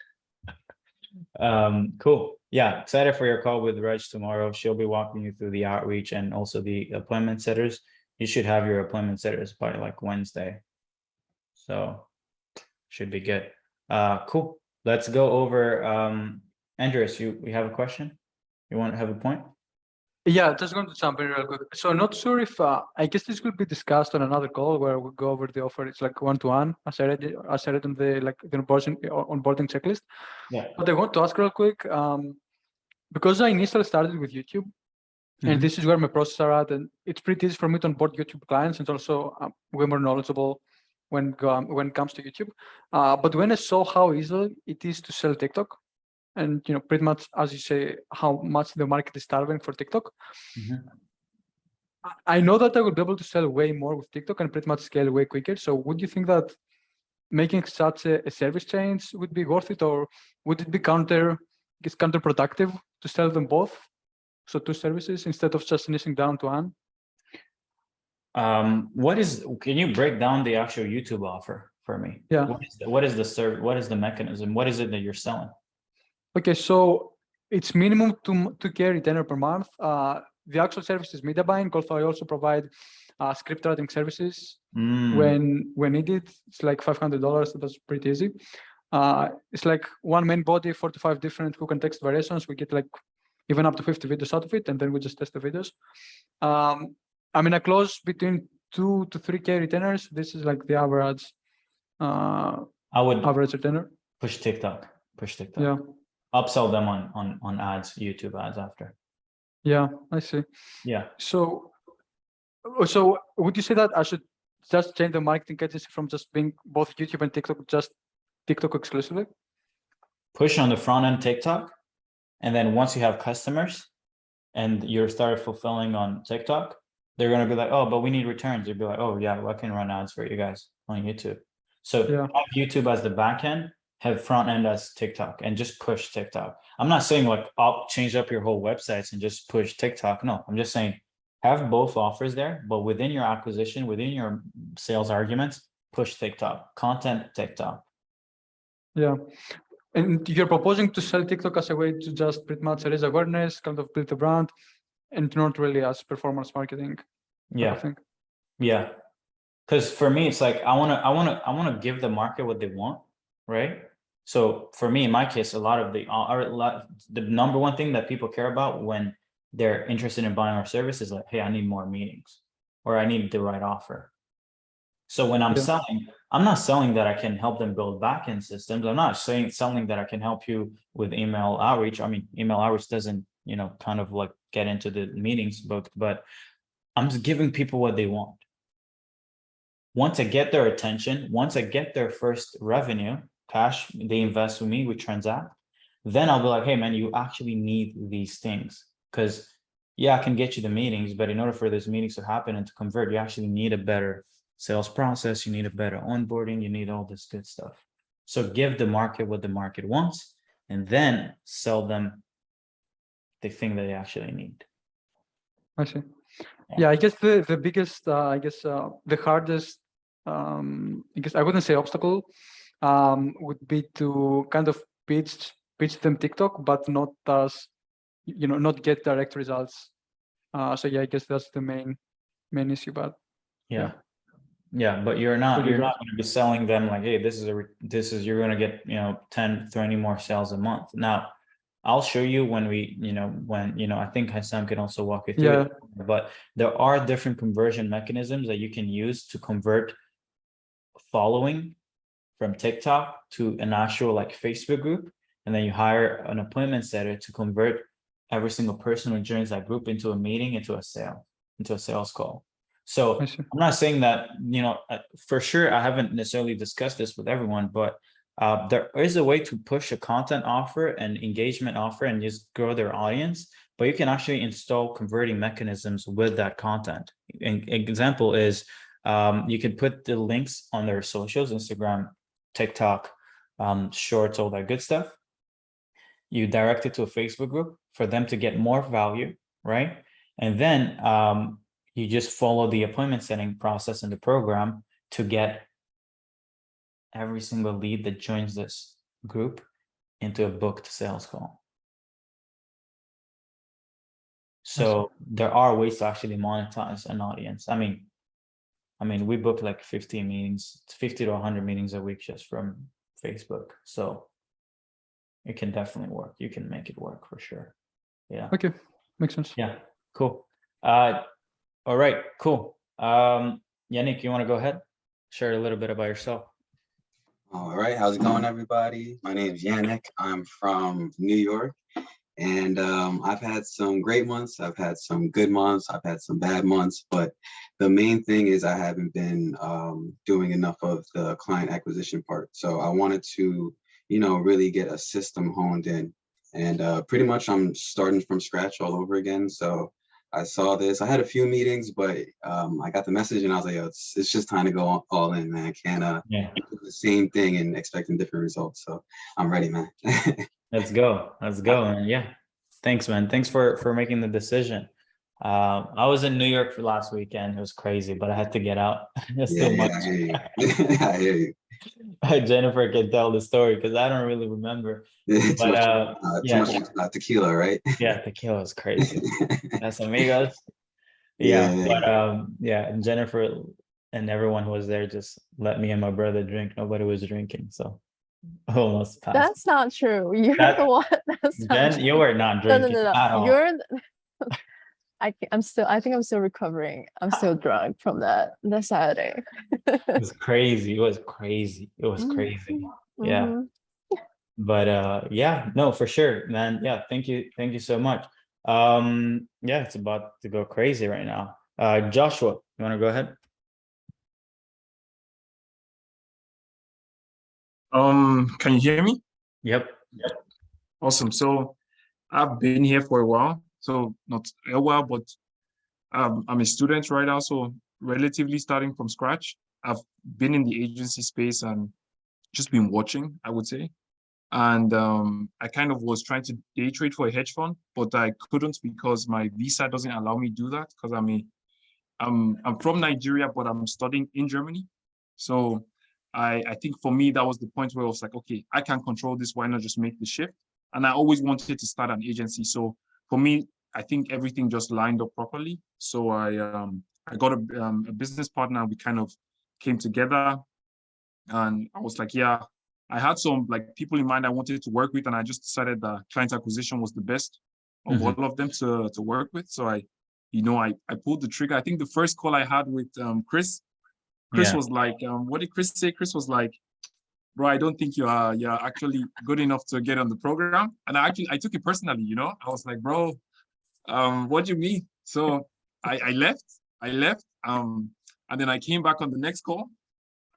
Cool. Yeah, excited for your call with Reg tomorrow. She'll be walking you through the outreach and also the appointment setters. You should have your appointment setters by like Wednesday. So should be good. Cool. Let's go over Andres, we have a question? You want to have a point? Yeah, just going to jump in real quick. So not sure if I guess this will be discussed on another call where we go over the offer. It's like one-to-one, as I read on the like the onboarding checklist. Yeah. But I want to ask real quick, because I initially started with YouTube, and this is where my process are at, and it's pretty easy for me to onboard YouTube clients, and also way more knowledgeable when it comes to YouTube. But when I saw how easy it is to sell TikTok, and pretty much as you say, how much the market is starving for TikTok, I know that I would be able to sell way more with TikTok and pretty much scale way quicker. So would you think that making such a service change would be worth it, or would it be counterproductive to sell them both? So two services instead of just niching down to one? Can you break down the actual YouTube offer for me? Yeah. What is the service? What is the mechanism? What is it that you're selling? Okay, so it's minimum 2K retainer per month. The actual service is media buying. Also, I also provide script writing services when needed. It's like $500. That's pretty easy. It's like one main body, 4 to 5 different hook and text variations. We get like even up to 50 videos out of it, and then we just test the videos. I mean, I close between 2 to 3K retainers. This is like the average. I would average retainer. Push TikTok. Yeah. Upsell them on ads, YouTube ads after. Yeah, I see. Yeah. So would you say that I should just change the marketing agency from just being both YouTube and TikTok, just TikTok exclusively? Push on the front end TikTok, and then once you have customers and you're started fulfilling on TikTok, they're gonna be like, oh, but we need returns. You'd be like, oh yeah, well, I can run ads for you guys on YouTube. So Yeah. have YouTube as the back end, have front end as TikTok, and just push TikTok. I'm not saying like I'll change up your whole websites and just push TikTok. No, I'm just saying have both offers there, but within your acquisition, within your sales arguments, push TikTok, content TikTok. Yeah. And you're proposing to sell TikTok as a way to just pretty much raise awareness, kind of build a brand, and not really as performance marketing. Yeah. I think. Yeah. Because for me, it's like I wanna give the market what they want, right? So for me, in my case, a lot of the number one thing that people care about when they're interested in buying our service is like, hey, I need more meetings, or I need the right offer. So when I'm selling, I'm not selling that I can help them build backend systems. I'm not selling that I can help you with email outreach. I mean, email outreach doesn't, kind of like get into the meetings, but I'm just giving people what they want. Once I get their attention, once I get their first revenue, cash, they invest with me, we transact, then I'll be like, hey man, you actually need these things. Because yeah, I can get you the meetings, but in order for those meetings to happen and to convert, you actually need a better sales process, you need a better onboarding, you need all this good stuff. So give the market what the market wants, and then sell them the thing that they actually need. I see. Yeah, I guess the biggest, the hardest, I guess I wouldn't say obstacle, would be to kind of pitch them TikTok, but not as, not get direct results So yeah, I guess that's the main issue. But Yeah. Yeah, but you're not Pretty good. going to be selling them like, hey, you're going to get, 10, 20 more sales a month. Now, I'll show you when I think Hassam can also walk you through it, but there are different conversion mechanisms that you can use to convert following from TikTok to an actual like Facebook group, and then you hire an appointment setter to convert every single person who joins that group into a meeting, into a sales call. So I see. I'm not saying that, for sure, I haven't necessarily discussed this with everyone, but there is a way to push a content offer and engagement offer and just grow their audience, but you can actually install converting mechanisms with that content. An example is you can put the links on their socials, Instagram, TikTok, shorts, all that good stuff. You direct it to a Facebook group for them to get more value, right? And then you just follow the appointment setting process in the program to get every single lead that joins this group into a booked sales call. So there are ways to actually monetize an audience. I mean, we book like 50 to 100 meetings a week just from Facebook. So it can definitely work. You can make it work for sure. Yeah. Okay, makes sense. Yeah, cool. All right, cool. Yannick, you want to go ahead? Share a little bit about yourself. All right, how's it going, everybody? My name is Yannick. I'm from New York, and I've had some great months. I've had some good months. I've had some bad months, but the main thing is I haven't been doing enough of the client acquisition part. So I wanted to, really get a system honed in, and pretty much I'm starting from scratch all over again. So I saw this. I had a few meetings, but I got the message and I was like, it's just time to go all in, man. I can't do the same thing and expecting different results. So I'm ready, man. Let's go. And yeah, thanks, man. Thanks for making the decision. I was in New York for last weekend. It was crazy, but I had to get out. It's too much. I hear you. I hear you. Jennifer can tell the story because I don't really remember. Too But much tequila, right? Yeah, tequila is crazy. That's amigos. Yeah. And Jennifer and everyone who was there just let me and my brother drink. Nobody was drinking, so almost passed. That's not true. You're the one. That's not Jen, true. you were not drinking at all. You're. I think I'm still recovering. I'm still drunk from that Saturday. It was crazy. Yeah. Mhm. But yeah, no, for sure, man. Yeah, thank you so much. Yeah, it's about to go crazy right now. Joshua, you want to go ahead? Can you hear me? Yep. Awesome. So I've been here for a while. So not a while, but I'm a student right now. So relatively starting from scratch. I've been in the agency space and just been watching, I would say. And I kind of was trying to day trade for a hedge fund, but I couldn't because my visa doesn't allow me to do that because I'm from Nigeria, but I'm studying in Germany. So I think for me, that was the point where I was like, okay, I can't control this. Why not just make the shift? And I always wanted to start an agency. So for me, I think everything just lined up properly. So I got a business partner. We kind of came together and I was like, yeah, I had some like people in mind I wanted to work with, and I just decided that client acquisition was the best of all of them to work with. So I pulled the trigger. I think the first call I had with Chris was like, what did Chris say? Chris was like, bro, I don't think you're actually good enough to get on the program. And I took it personally, I was like, bro, what do you mean? So I left, and then I came back on the next call.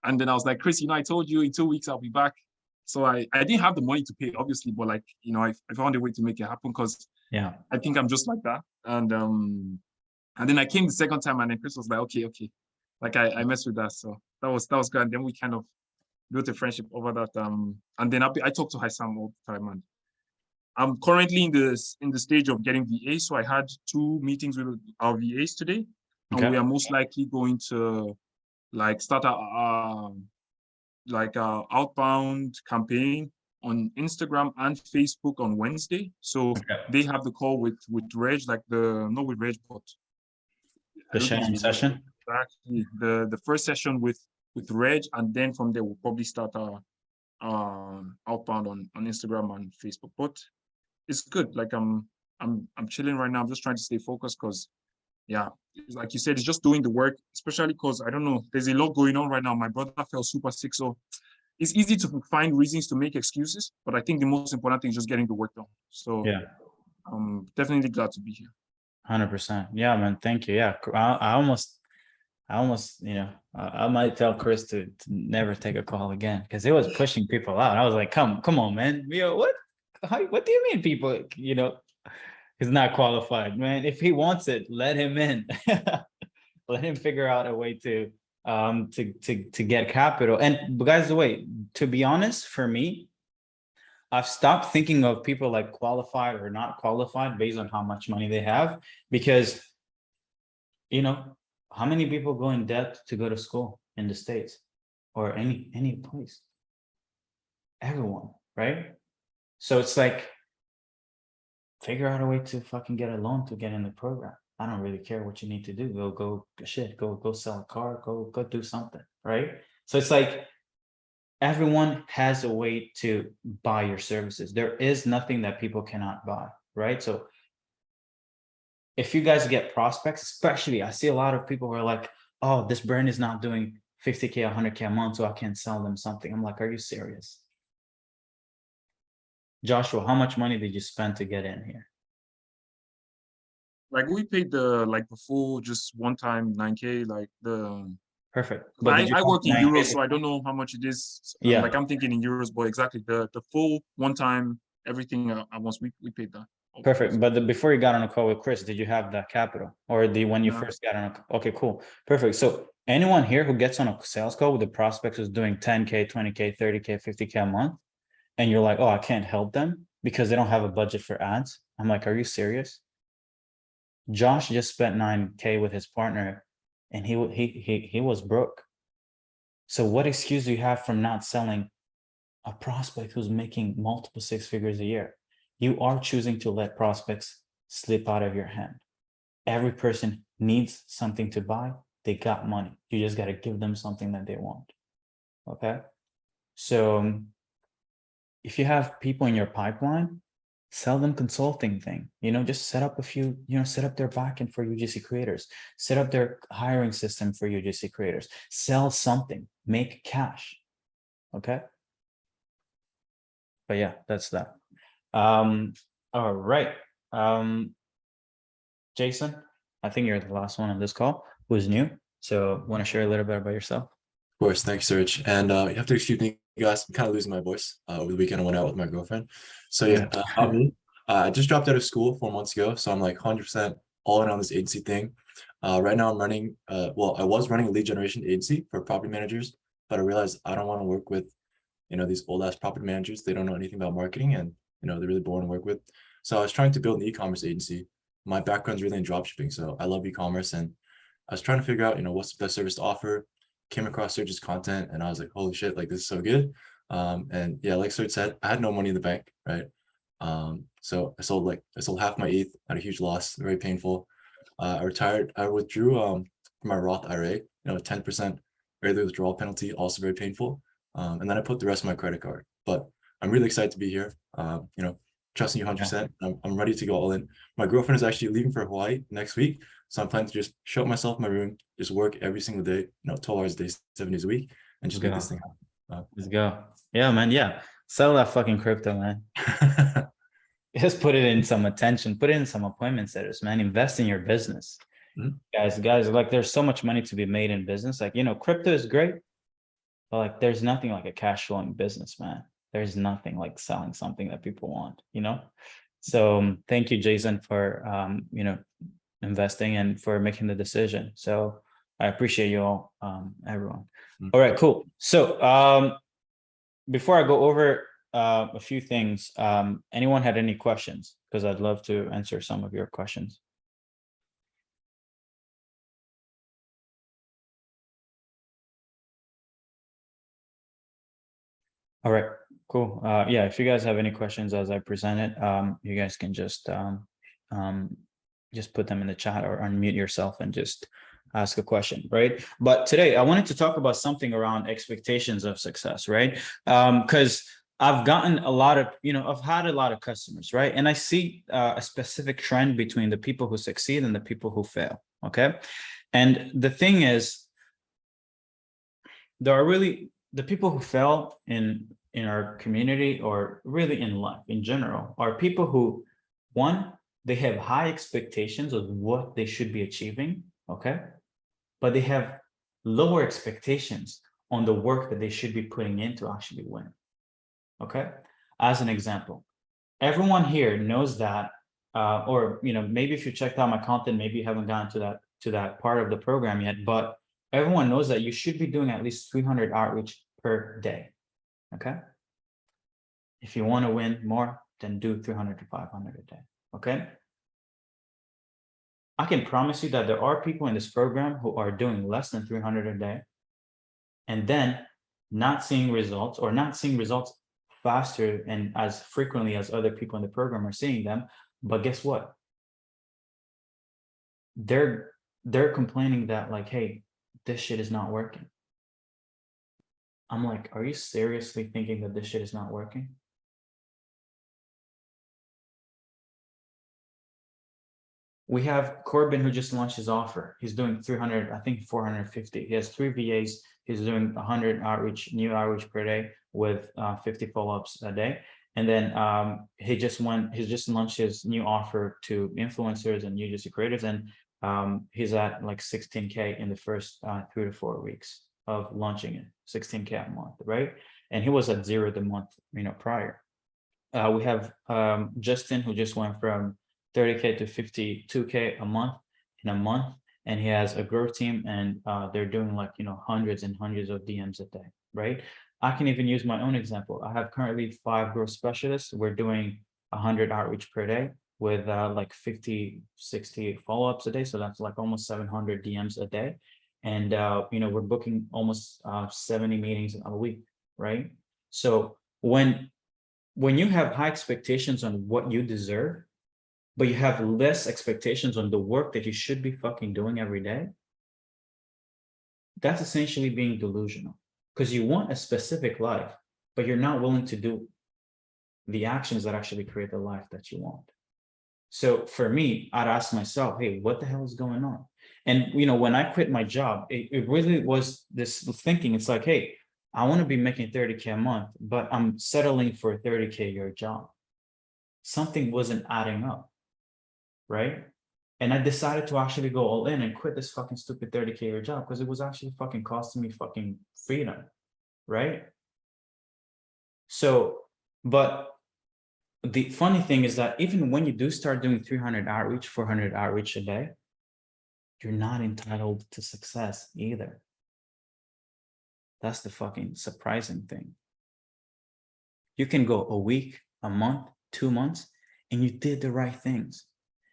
And then I was like, Chris, I told you in 2 weeks I'll be back. So I didn't have the money to pay, obviously, but like, I found a way to make it happen because I think I'm just like that. And then I came the second time and then Chris was like, okay. Like I messed with that. So that was good. And then we kind of built a friendship over that. And then I talk to Hassam all the time. And I'm currently in the stage of getting VAs. So I had 2 meetings with our VAs today. And we are most likely going to like start a outbound campaign on Instagram and Facebook on Wednesday. So Okay. they have the call with Reg, like not with Reg, but The I don't think sharing it's with Reg. session. Actually, the first session with Reg, and then from there we'll probably start our outbound on Instagram and Facebook. But it's good. Like I'm chilling right now. I'm just trying to stay focused because, yeah, like you said, it's just doing the work. Especially because I don't know, there's a lot going on right now. My brother fell super sick, so it's easy to find reasons to make excuses. But I think the most important thing is just getting the work done. So Yeah. I'm definitely glad to be here. 100%. Yeah, man. Thank you. Yeah. I almost, you know, I might tell Chris to never take a call again because it was pushing people out. I was like, come on, man. Yo, what? What do you mean people, you know, he's not qualified, man. If he wants it, let him in. Let him figure out a way to get capital. And guys, the way, to be honest, for me, I've stopped thinking of people like qualified or not qualified based on how much money they have, because, you know, how many people go in debt to go to school in the States or any place? Everyone, right? So it's like, figure out a way to fucking get a loan to get in the program. I don't really care what you need to do. Go sell a car, go do something, right? So it's like, everyone has a way to buy your services. There is nothing that people cannot buy, right? So if you guys get prospects, especially, I see a lot of people who are like, oh, this brand is not doing 50K, 100K a month, so I can't sell them something. I'm like, are you serious? Joshua, how much money did you spend to get in here? Like we paid the full just one time 9K, like Perfect. But I work in 9K? euros, so I don't know how much it is. Yeah. Like I'm thinking in euros, but exactly the full one time everything at once we paid that. Perfect. But before you got on a call with Chris, did you have that capital, or when you No. first got on okay, cool. Perfect. So anyone here who gets on a sales call with the prospects who's doing 10K, 20K, 30K, 50K a month, and you're like, oh, I can't help them because they don't have a budget for ads. I'm like, are you serious? Josh just spent 9K with his partner and he was broke. So what excuse do you have from not selling a prospect who's making multiple six figures a year? You are choosing to let prospects slip out of your hand. Every person needs something to buy. They got money. You just got to give them something that they want. Okay. So if you have people in your pipeline, sell them consulting thing, you know, just set up a few, you know, set up their backend for UGC creators, set up their hiring system for UGC creators, sell something, make cash. Okay. But yeah, that's that. All right. Jason, I think you're the last one on this call who's new. So want to share a little bit about yourself? Of course, thanks, Serge. And you have to excuse me, guys. I'm kind of losing my voice. Over the weekend, I went out with my girlfriend. So yeah, about me. I just dropped out of school 4 months ago, so I'm like 100% all in on this agency thing. Right now, I'm running. Well, I was running a lead generation agency for property managers, but I realized I don't want to work with, you know, these old ass property managers. They don't know anything about marketing, and you know they're really boring to work with. So I was trying to build an e-commerce agency. My background's really in dropshipping, so I love e-commerce, and I was trying to figure out, you know, what's the best service to offer. Came across Serge's content and I was like, holy shit, like this is so good. And yeah, like Serge said, I had no money in the bank, right? So I sold half my ETH at a huge loss, very painful. I retired, I withdrew from my Roth IRA, you know, 10% early withdrawal penalty, also very painful. And then I put the rest of my credit card. But I'm really excited to be here. You know, trusting you 100%. I'm ready to go all in. My girlfriend is actually leaving for Hawaii next week. So I'm planning to just show up myself in my room, just work every single day, you know, 12 hours a day, 7 days a week, and just make this thing happen. Let's go. Yeah, man. Yeah. Sell that fucking crypto, man. Just put it in some attention, put it in some appointment setters, man. Invest in your business. Guys, like there's so much money to be made in business. Like, you know, crypto is great, but like there's nothing like a cash flowing business, man. There's nothing like selling something that people want, you know? So thank you, Jason, for, you know, investing and for making the decision. So I appreciate you all, everyone. All right, cool. So before I go over a few things, anyone had any questions? Because I'd love to answer some of your questions. All right, Cool. Yeah, if you guys have any questions as I present it, you guys can just put them in the chat or unmute yourself and just ask a question, right? But today I wanted to talk about something around expectations of success, right? Because I've gotten a lot of, I've had a lot of customers, right? And I see a specific trend between the people who succeed and the people who fail, okay? And the thing is, there are really the people who fail in our community or really in life in general are people who, one, they have high expectations of what they should be achieving, okay? But they have lower expectations on the work that they should be putting in to actually win, okay? As an example, everyone here knows that, or maybe if you checked out my content, maybe you haven't gotten to that part of the program yet, but everyone knows that you should be doing at least 300 outreach per day, okay? If you want to win more, then do 300 to 500 a day, okay? I can promise you that there are people in this program who are doing less than 300 a day and then not seeing results or not seeing results faster and as frequently as other people in the program are seeing them. But guess what? They're complaining that like, hey, this shit is not working. I'm like, are you seriously thinking that this shit is not working? We have Corbin who just launched his offer. He's doing 300, I think 450. He has 3 VAs. He's doing 100 new outreach per day with 50 follow-ups a day. And then he just launched his new offer to influencers and UGC creators. And he's at like 16K in the first 3 to 4 weeks of launching it, 16K a month, right? And he was at 0 the month, prior. We have Justin who just went from 30K to 52K a month in a month, and he has a growth team, and they're doing like hundreds and hundreds of DMs a day, right? I can even use my own example. I have currently 5 growth specialists. We're doing 100 outreach per day with like 50, 60 follow-ups a day, so that's like almost 700 DMs a day, and we're booking almost 70 meetings a week, right? So when you have high expectations on what you deserve, but you have less expectations on the work that you should be fucking doing every day, that's essentially being delusional, because you want a specific life, but you're not willing to do the actions that actually create the life that you want. So for me, I'd ask myself, hey, what the hell is going on? And when I quit my job, it really was this thinking. It's like, hey, I want to be making 30K a month, but I'm settling for a 30K a year job. Something wasn't adding up. Right? And I decided to actually go all in and quit this fucking stupid 30K a year job because it was actually fucking costing me fucking freedom, right? So, but the funny thing is that even when you do start doing 300 outreach, 400 outreach a day, you're not entitled to success either. That's the fucking surprising thing. You can go a week, a month, 2 months, and you did the right things,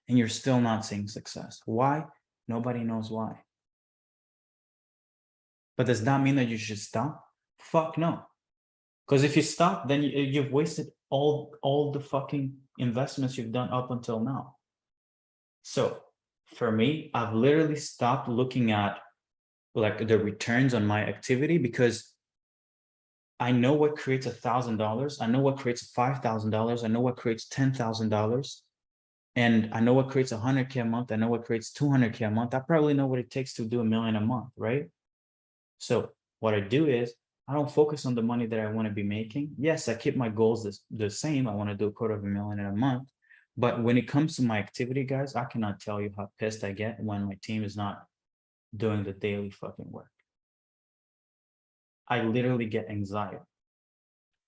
and you're still not seeing success. Why? Nobody knows why. But does that mean that you should stop? Fuck no. Because if you stop, then you've wasted all the fucking investments you've done up until now. So for me, I've literally stopped looking at like the returns on my activity, because I know what creates $1,000. I know what creates $5,000. I know what creates $10,000. And I know what creates 100K a month. I know what creates 200K a month. I probably know what it takes to do $1 million a month, right? So what I do is I don't focus on the money that I want to be making. Yes, I keep my goals the same. I want to do $250,000 in a month. But when it comes to my activity, guys, I cannot tell you how pissed I get when my team is not doing the daily fucking work. I literally get anxiety.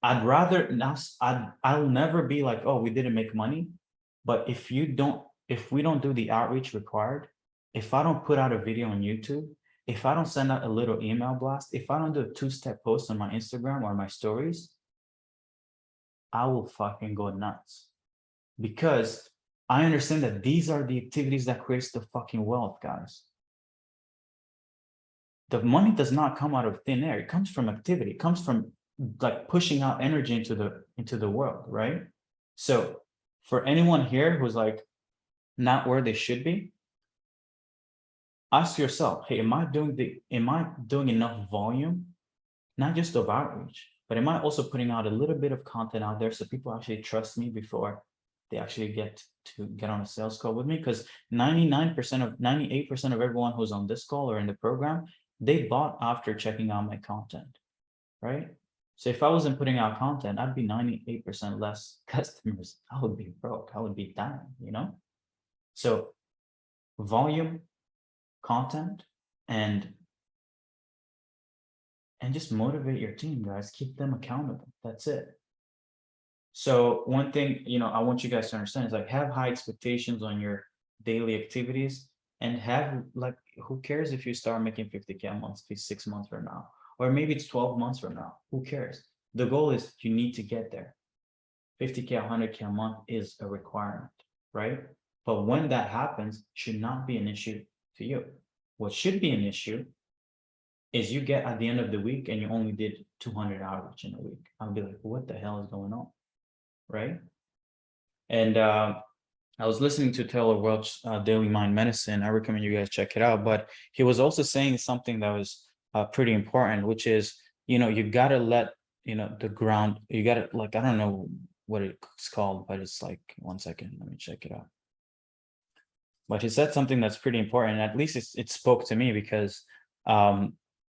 I'd rather not, I'll never be like, oh, we didn't make money. But if we don't do the outreach required, if I don't put out a video on YouTube, if I don't send out a little email blast, if I don't do a 2-step post on my Instagram or my stories, I will fucking go nuts. Because I understand that these are the activities that creates the fucking wealth, guys. The money does not come out of thin air. It comes from activity. It comes from like pushing out energy into the world, right? So for anyone here who's like not where they should be, ask yourself, hey, am I doing enough volume, not just of outreach, but am I also putting out a little bit of content out there so people actually trust me before they actually get on a sales call with me? Because 98% of everyone who's on this call or in the program, they bought after checking out my content, right? So if I wasn't putting out content, I'd be 98% less customers. I would be broke. I would be dying, you know? So volume, content, and just motivate your team, guys. Keep them accountable. That's it. So one thing, you know, I want you guys to understand is like have high expectations on your daily activities, and have like, who cares if you start making 50K a month, 6 months from now, or maybe it's 12 months from now, who cares? The goal is you need to get there. 50K, 100K a month is a requirement, right? But when that happens, should not be an issue to you. What should be an issue is you get at the end of the week and you only did 200 outreach in a week. I'll be like, what the hell is going on, right? And I was listening to Taylor Welch's Daily Mind Medicine. I recommend you guys check it out. But he was also saying something that was pretty important, which is, you know, you gotta let, you know, the ground, you gotta, like, I don't know what it's called, but it's like, 1 second, let me check it out. But he said something that's pretty important. At least it spoke to me, because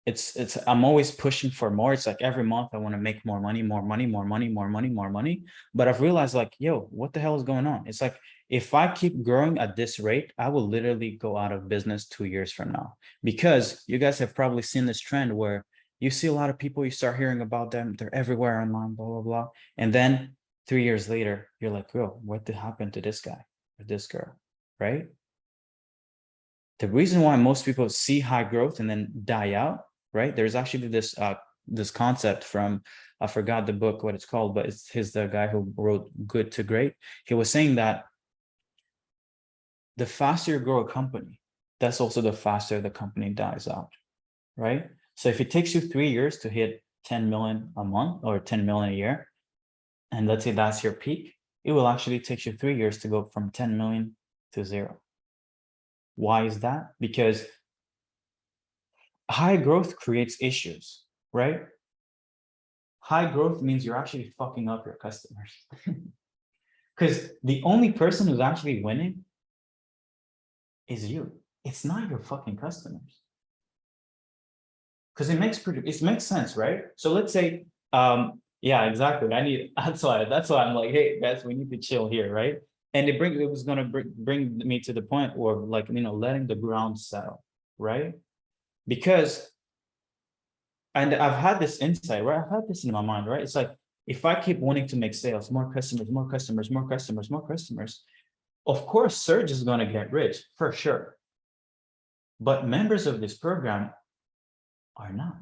it's I'm always pushing for more. It's like every month I want to make more money. But I've realized, like, yo, what the hell is going on? It's like, if I keep growing at this rate, I will literally go out of business 2 years from now. Because you guys have probably seen this trend where you see a lot of people, you start hearing about them, they're everywhere online, blah, blah, blah. And then 3 years later, you're like, yo, what did happen to this guy or this girl, right? The reason why most people see high growth and then die out, right? There's actually this concept from, I forgot the book, what it's called, but it's the guy who wrote Good to Great. He was saying that the faster you grow a company, that's also the faster the company dies out, right? So if it takes you 3 years to hit 10 million a month or 10 million a year, and let's say that's your peak, it will actually take you 3 years to go from 10 million to 0. Why is that? Because high growth creates issues, right? High growth means you're actually fucking up your customers. Because the only person who's actually winning is you. It's not your fucking customers. Because it makes sense, right? So let's say, yeah, exactly. That's why I'm like, hey guys, we need to chill here, right? And it was gonna bring me to the point where, like, you know, letting the ground settle, right? Because, and I've had this insight, right? I've had this in my mind, right? It's like, if I keep wanting to make sales, more customers, of course, Serge is gonna get rich for sure. But members of this program are not,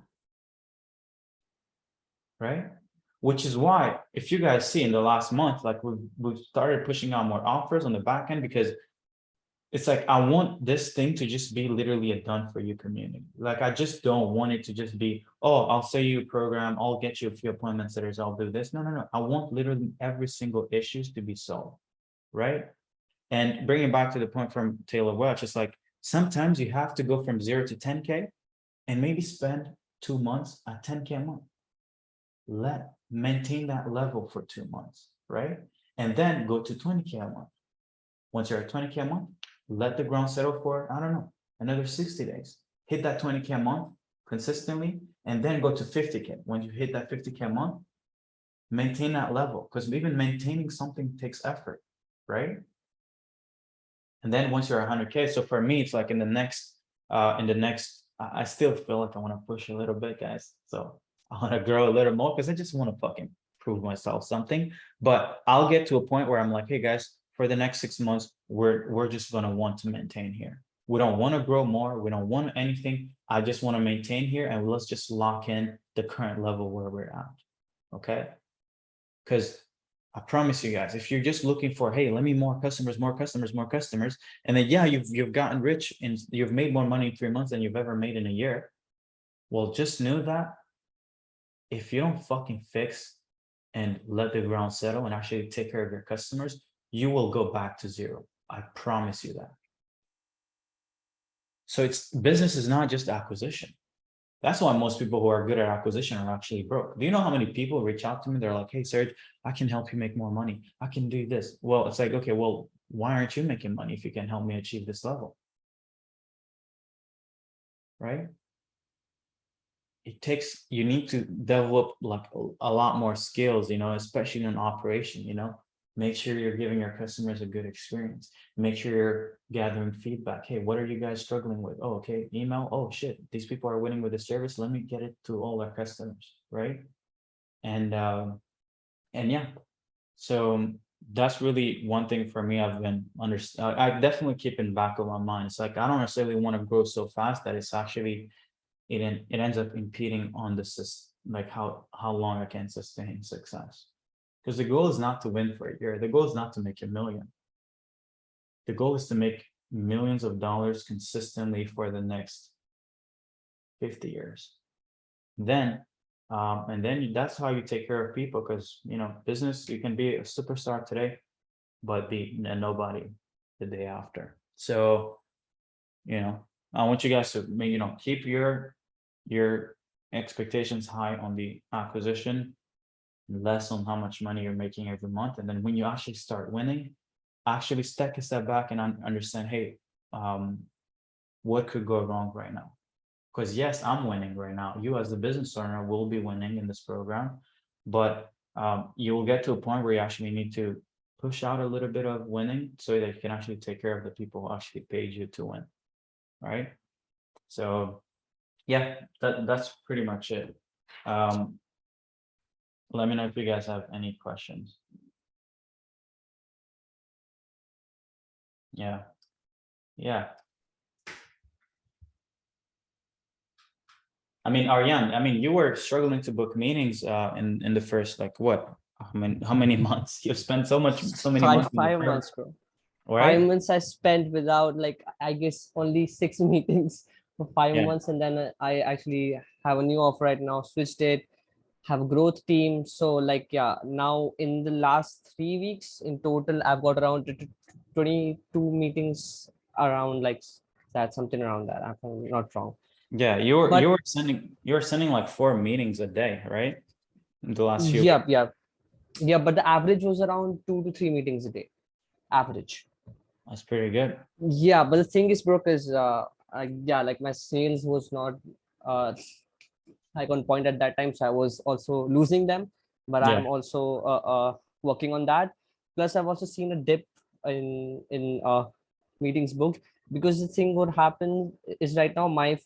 right? Which is why, if you guys see in the last month, like we've started pushing out more offers on the back end, because it's like, I want this thing to just be literally a done for you community. Like, I just don't want it to just be, oh, I'll sell you a program, I'll get you a few appointment setters, I'll do this. No. I want literally every single issues to be solved, right? And bringing back to the point from Taylor Welch, it's like, sometimes you have to go from 0 to 10K and maybe spend 2 months at 10K a month. Maintain that level for 2 months, right? And then go to 20K a month. Once you're at 20K a month, let the ground settle for, I don't know, another 60 days. Hit that 20K a month consistently, and then go to 50K. When you hit that 50K a month, maintain that level, because even maintaining something takes effort, right? And then once you're 100K, so for me, it's like in the next, I still feel like I want to push a little bit, guys. So I want to grow a little more, because I just want to fucking prove myself something. But I'll get to a point where I'm like, hey guys, for the next 6 months, we're just going to want to maintain here. We don't want to grow more. We don't want anything. I just want to maintain here, and let's just lock in the current level where we're at. Okay? Because I promise you guys, if you're just looking for, hey, let me more customers, and then yeah, you've gotten rich and you've made more money in 3 months than you've ever made in a year. Well, just know that if you don't fucking fix and let the ground settle and actually take care of your customers, you will go back to zero. I promise you that. So it's business is not just acquisition. That's why most people who are good at acquisition are actually broke. Do you know how many people reach out to me? They're like, hey, Serge, I can help you make more money. I can do this. Well, it's like, okay, well, why aren't you making money if you can help me achieve this level? Right? You need to develop like a lot more skills, especially in operation, make sure you're giving your customers a good experience. Make sure you're gathering feedback. Hey, what are you guys struggling with? Oh, okay, email. Oh shit, these people are winning with the service. Let me get it to all our customers, right? And yeah, so that's really one thing for me. I've been I definitely keep in back of my mind. It's like I don't necessarily want to grow so fast that it's actually it ends up impeding on the like how long I can sustain success. Because the goal is not to win for a year. The goal is not to make $1 million. The goal is to make millions of dollars consistently for the next 50 years. Then, and then that's how you take care of people. Because business, you can be a superstar today, but be a nobody the day after. So, I want you guys to keep your expectations high on the acquisition, less on how much money you're making every month. And then when you actually start winning, actually take a step back and understand, hey, what could go wrong right now? Because yes, I'm winning right now. You as the business owner will be winning in this program, but you will get to a point where you actually need to push out a little bit of winning so that you can actually take care of the people who actually paid you to win, right? So yeah, that's pretty much it. Let me know if you guys have any questions. Yeah. I mean, Aryan, you were struggling to book meetings in the first, like what? How many months? You spent so many months. Five months, bro. Right? 5 months I spent without, like, I guess only 6 meetings for 5 Yeah. months, and then I actually have a new offer right now, switched it, have a growth team. So like, yeah, now in the last 3 weeks in total, I've got around 22 meetings around, like that, something around that. I'm not wrong. Yeah, you were sending like 4 meetings a day, right? In the last few. Yeah, but the average was around 2 to 3 meetings a day, average. That's pretty good. Yeah, but the thing is, bro, is like my sales was not like on point at that time, so I was also losing them. But Yeah. I'm also working on that. Plus, I've also seen a dip in meetings booked, because the thing what happened is right now my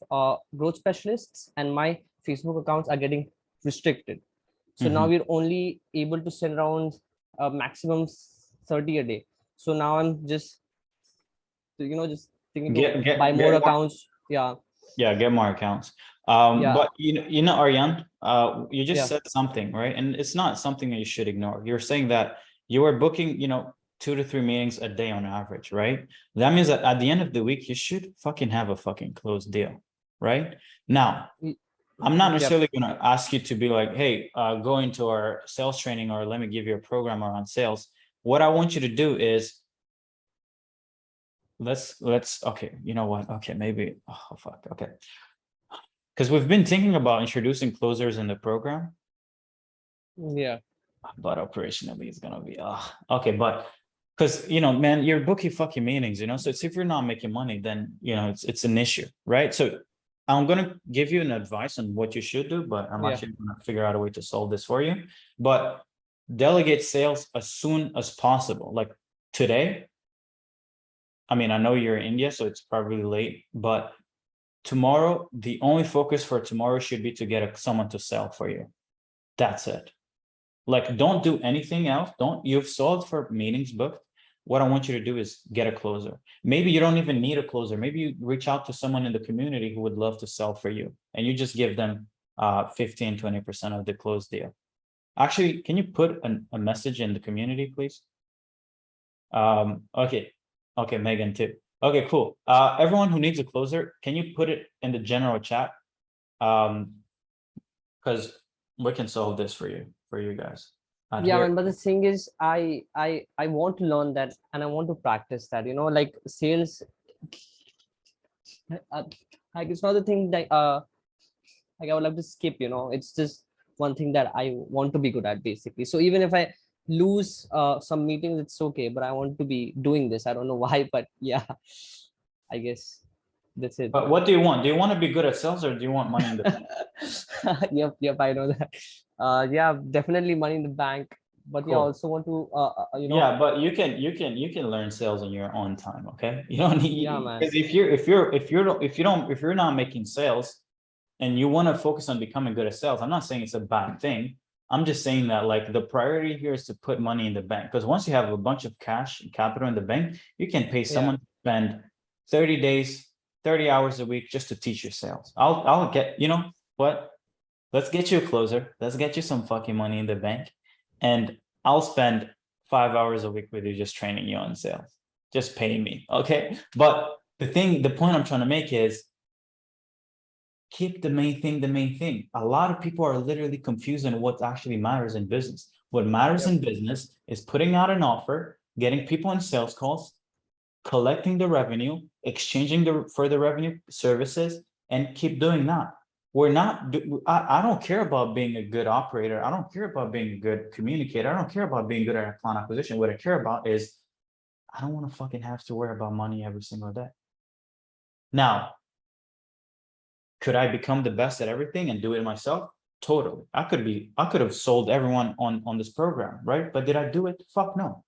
growth specialists and my Facebook accounts are getting restricted. So now we're only able to send around maximum 30 a day. So now I'm just thinking to buy more accounts. Yeah, get more accounts. Yeah. But Aryan, you just Yeah. said something, right? And it's not something that you should ignore. You're saying that you were booking, 2 to 3 meetings a day on average, right? That means that at the end of the week, you should fucking have a fucking closed deal, right? Now, I'm not necessarily going to ask you to be like, hey, go into our sales training, or let me give you a program around sales. What I want you to do is, let's okay, you know what? Okay, maybe, oh fuck, okay. Because we've been thinking about introducing closers in the program. Yeah. But operationally it's gonna be okay, but because man, you're booking fucking meetings, so it's, if you're not making money, then it's an issue, right? So I'm gonna give you an advice on what you should do, but I'm actually gonna figure out a way to solve this for you. But delegate sales as soon as possible, like today. I mean, I know you're in India, so it's probably late, but tomorrow, the only focus for tomorrow should be to get someone to sell for you. That's it. Like, don't do anything else. You've sold for meetings booked. What I want you to do is get a closer. Maybe you don't even need a closer. Maybe you reach out to someone in the community who would love to sell for you, and you just give them 15-20% of the closed deal. Actually, can you put a message in the community, please? Okay, Megan too. Okay, cool. Everyone who needs a closer, can you put it in the general chat? Because we can solve this for you guys. out Yeah, here. man, but the thing is, I want to learn that and I want to practice that, like sales. Like it's not the thing that like I would love to skip, it's just one thing that I want to be good at basically. So even if I lose some meetings, it's okay, but I want to be doing this. I don't know why, but yeah, I guess that's it. But what do you want? Do you want to be good at sales, or do you want money in the bank? Yep, I know that. Yeah, definitely money in the bank, but yeah, Cool. also want to Yeah, but you can learn sales in your own time. Okay, you don't need. Yeah, man. Because if you're not making sales, and you want to focus on becoming good at sales, I'm not saying it's a bad thing. I'm just saying that like the priority here is to put money in the bank, because once you have a bunch of cash and capital in the bank, you can pay someone to spend 30 days, 30 hours a week just to teach you sales. I'll get, you know what? Let's get you a closer. Let's get you some fucking money in the bank. And I'll spend 5 hours a week with you just training you on sales. Just pay me. Okay. But the point I'm trying to make is keep the main thing the main thing. A lot of people are literally confused on what actually matters in business. What matters in business is putting out an offer, getting people on sales calls, collecting the revenue, exchanging for the revenue services, and keep doing that. I don't care about being a good operator. I don't care about being a good communicator. I don't care about being good at client acquisition. What I care about is I don't want to fucking have to worry about money every single day. Now, could I become the best at everything and do it myself? Totally. I could have sold everyone on this program, right? But did I do it? Fuck no.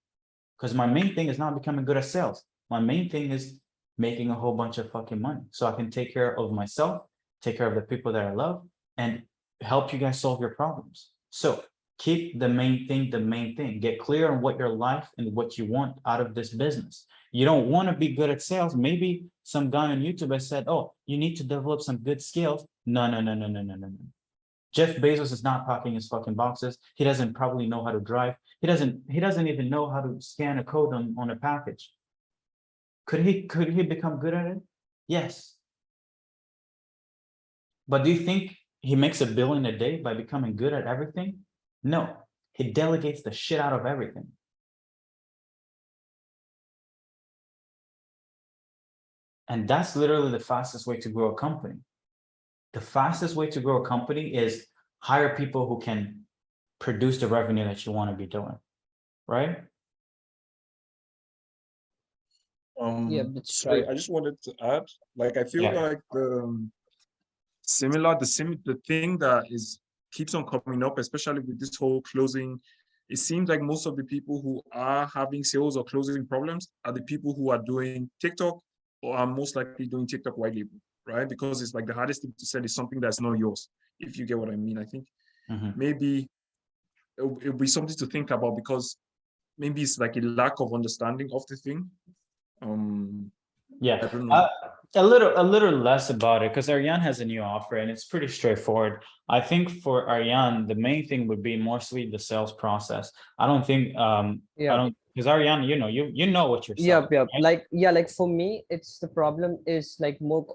Because my main thing is not becoming good at sales. My main thing is making a whole bunch of fucking money so I can take care of myself, take care of the people that I love, and help you guys solve your problems. So keep the main thing the main thing. Get clear on what your life and what you want out of this business. You don't want to be good at sales. Maybe some guy on YouTube has said, oh, you need to develop some good skills. No. Jeff Bezos is not packing his fucking boxes. He doesn't probably know how to drive. He doesn't even know how to scan a code on a package. Could he become good at it? Yes. But do you think he makes $1 billion a day by becoming good at everything? No, he delegates the shit out of everything. And that's literally the fastest way to grow a company. The fastest way to grow a company is hire people who can produce the revenue that you want to be doing, right? Yeah, that's So right. I just wanted to add, like, I feel Yeah. like the thing that keeps on coming up, especially with this whole closing. It seems like most of the people who are having sales or closing problems are the people who are doing TikTok or are most likely doing TikTok white label, right? Because it's like the hardest thing to sell is something that's not yours, if you get what I mean. I think maybe it'll be something to think about, because maybe it's like a lack of understanding of the thing. Yeah, I don't know. a little less about it, because Ariane has a new offer and it's pretty straightforward. I think for Ariane, the main thing would be mostly the sales process. I don't think I don't, because Ariane, you know what you're selling. Yeah. Right? Like for me, it's the problem is like more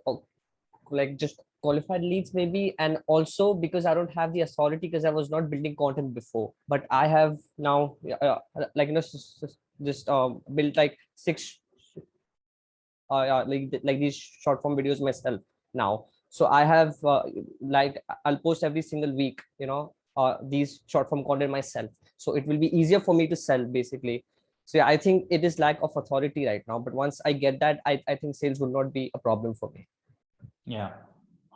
like just qualified leads maybe, and also because I don't have the authority because I was not building content before, but I have now like just built like 6 like these short form videos myself now. So I have like I'll post every single week, these short form content myself, so it will be easier for me to sell basically. So yeah, I think it is lack of authority right now, but once I get that, I think sales would not be a problem for me. Yeah,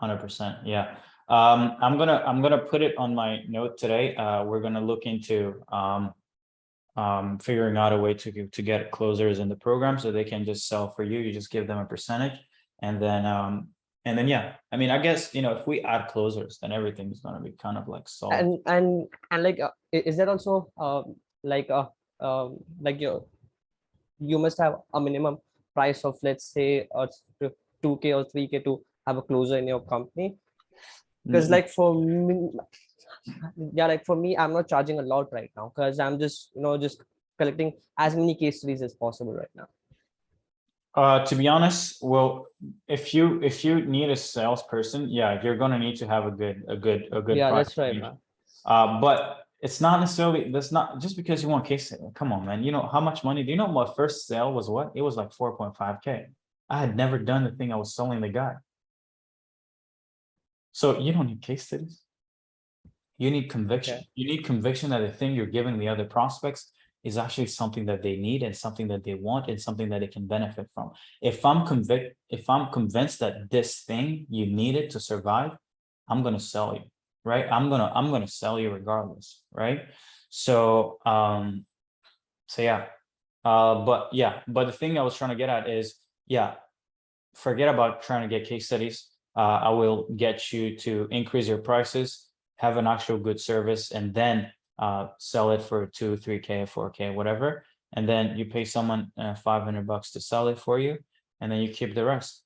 100%. Yeah. I'm gonna put it on my note today. We're gonna look into figuring out a way to get closers in the program so they can just sell for you. You just give them a percentage, and then yeah. I mean, I guess if we add closers, then everything is gonna be kind of like solved. And like is there also like you must have a minimum price of, let's say, 2K or 3K to have a closer in your company? Because like for me, I'm not charging a lot right now, because I'm just just collecting as many case studies as possible right now. To be honest, well, if you need a salesperson, yeah, you're gonna need to have a good Yeah, price that's right, range. man. But it's not necessarily, that's not just because you want case study. Come on, man. You know how much money? Do you know my first sale was what? It was like 4.5K. I had never done the thing I was selling the guy. So you don't need case studies. You need conviction. Okay. You need conviction that the thing you're giving the other prospects is actually something that they need and something that they want and something that they can benefit from. If I'm convinced that this thing you need it to survive, I'm gonna sell you, right? I'm gonna sell you regardless, right? So yeah. But the thing I was trying to get at is, yeah, forget about trying to get case studies. I will get you to increase your prices, have an actual good service, and then sell it for 2, 3K, 4K, whatever. And then you pay someone $500 to sell it for you, and then you keep the rest.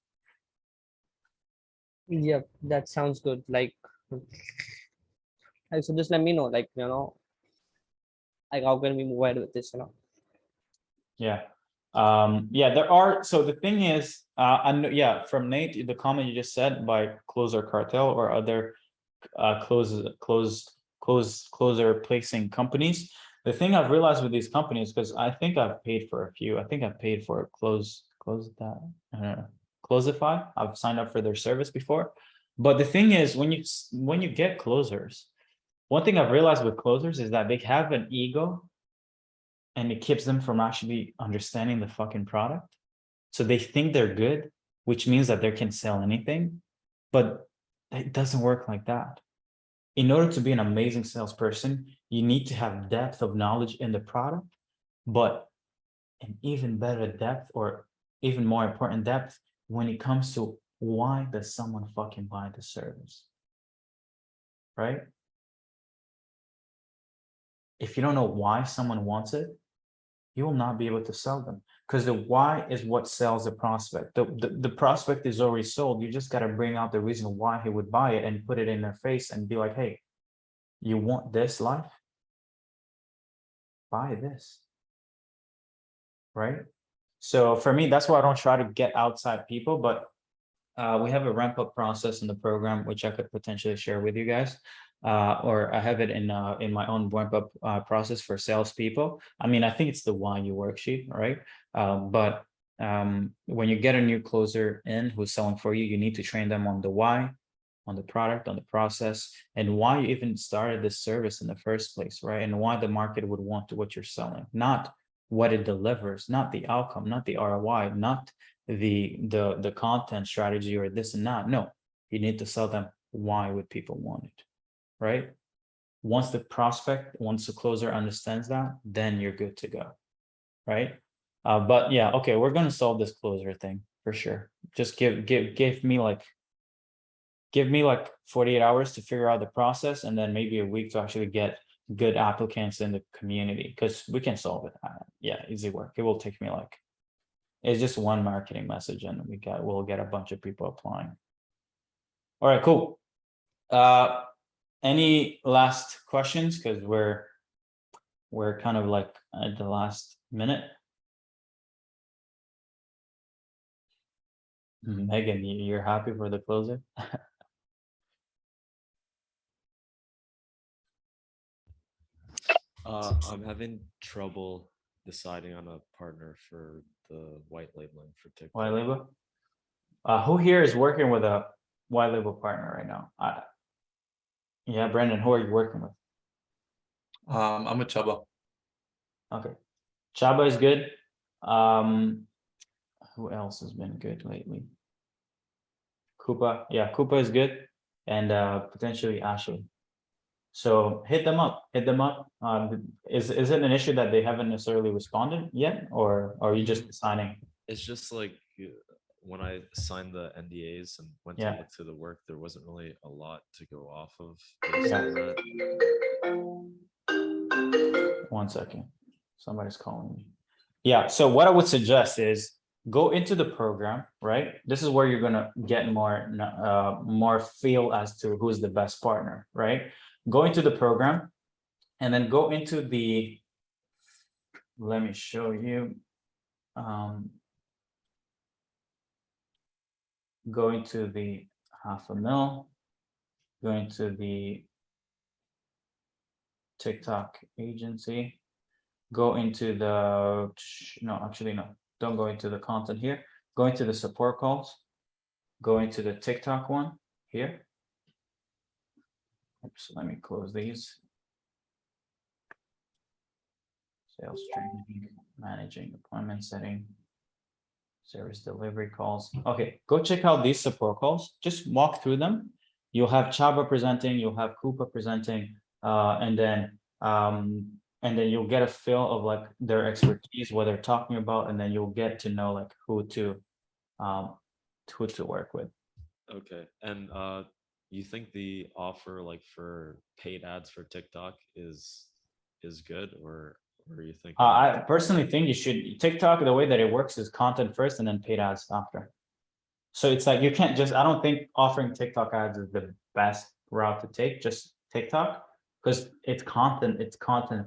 Yep, that sounds good. Like, so just let me know, like, like how can we move ahead with this, Yeah. There are, so the thing is, I know, yeah, from Nate, the comment you just said by Closer Cartel or other closer placing companies. The thing I've realized with these companies, because I think I've paid for a few, I think I've paid for close that, I don't know, Closify. I've signed up for their service before. But the thing is, when you get closers, one thing I've realized with closers is that they have an ego and it keeps them from actually understanding the fucking product. So they think they're good, which means that they can sell anything, but it doesn't work like that. In order to be an amazing salesperson, you need to have depth of knowledge in the product, but an even better depth, or even more important depth, when it comes to why does someone fucking buy the service, right? If you don't know why someone wants it, you will not be able to sell them, because the why is what sells the prospect. The prospect is already sold. You just got to bring out the reason why he would buy it and put it in their face and be like, hey, you want this life? Buy this, right? So for me, that's why I don't try to get outside people, but we have a ramp up process in the program, which I could potentially share with you guys. Or I have it in my own ramp up process for salespeople. I mean, I think it's the why you worksheet, right? But when you get a new closer in who's selling for you, you need to train them on the why, on the product, on the process, and why you even started this service in the first place, right? And why the market would want what you're selling, not what it delivers, not the outcome, not the ROI, not the content strategy or this and that. No, you need to sell them why would people want it, right? Once the closer understands that, then you're good to go, right? But yeah, okay, we're gonna solve this closer thing for sure. Just give me like 48 hours to figure out the process, and then maybe a week to actually get good applicants in the community, because we can solve it. Yeah, easy work. It will take me like, it's just one marketing message and we'll get a bunch of people applying. All right, cool. Any last questions? Because we're kind of like at the last minute. Megan, you're happy for the closer? I'm having trouble deciding on a partner for the white labeling for TikTok. White label? Who here is working with a white label partner right now? Yeah, Brandon, who are you working with? I'm with Chubba. Okay. Chaba is good. Who else has been good lately? Koopa. Yeah, Koopa is good. And potentially Ashley. So hit them up. Is it an issue that they haven't necessarily responded yet, or are you just signing? It's just like when I signed the NDAs and went to look through the work, there wasn't really a lot to go off of based on that. 1 second. Somebody's calling me. Yeah, so what I would suggest is go into the program, right? This is where you're gonna get more feel as to who's the best partner, right? Go into the program and then go into the, let me show you. Go into the $500,000, go into the TikTok agency. Go into the, no, actually, no, don't go into the content here. Go into the support calls. Go into the TikTok one here. Oops, let me close these. Sales training, managing appointment setting, service delivery calls. Okay, go check out these support calls. Just walk through them. You'll have Chaba presenting, you'll have Koopa presenting, and then you'll get a feel of like their expertise, what they're talking about, and then you'll get to know like who to work with. Okay, and you think the offer like for paid ads for TikTok is good, or you think? I personally think you should. TikTok, the way that it works is content first and then paid ads after. So it's like you can't just, I don't think offering TikTok ads is the best route to take, just TikTok, because it's content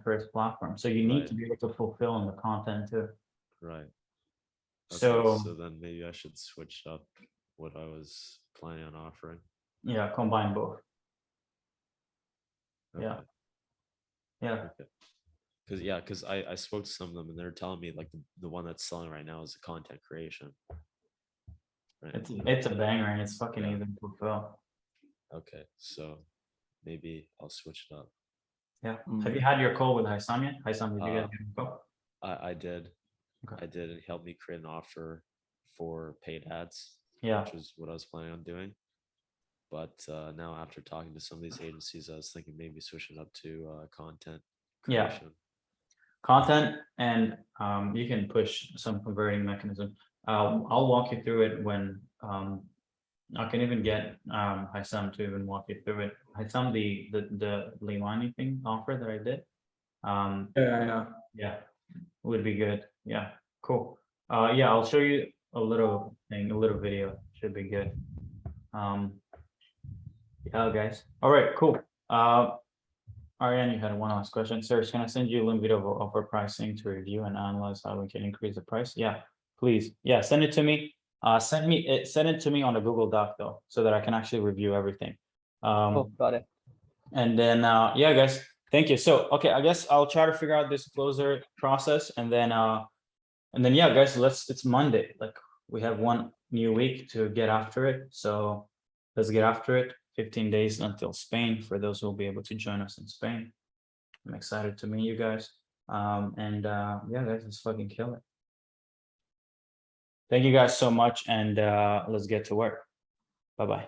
first platform. So you need Right. to be able to fulfill on the content too. Right. Okay, So so then maybe I should switch up what I was planning on offering. yeah, combine both. Yeah. Okay. Yeah. Okay. Because I spoke to some of them and they're telling me like the one that's selling right now is the content creation. Right. It's a banger and it's fucking Yeah. easy to fulfill. Okay, so maybe I'll switch it up. Yeah. Have you had your call with Haisam yet? Haisam, did you guys Uh, get a call? I did. Okay. I did. It helped me create an offer for paid ads, Yeah. which is what I was planning on doing. But now after talking to some of these agencies, I was thinking maybe switching up to content Yeah. creation. Content, and you can push some converting mechanism. I'll walk you through it when I can even get Haisam to even walk you through it. Haisam, the Leilani thing offer that I did. Yeah, would be good. Yeah, cool. Yeah, I'll show you a little thing, a little video. Should be good. Yeah, guys. All right, cool. Ariane, you had one last question. Serge, can I send you a link video of offer pricing to review and analyze how we can increase the price? Yeah, please. Yeah, send it to me. Send it to me on a Google Doc though, so that I can actually review everything. Oh, got it. And then yeah, guys, thank you. So okay, I guess I'll try to figure out this closer process, and then yeah, guys, it's Monday. Like we have one new week to get after it. So let's get after it. 15 days until Spain for those who will be able to join us in Spain. I'm excited to meet you guys. Yeah, guys, let's fucking kill it. Thank you guys so much, and let's get to work. Bye-bye.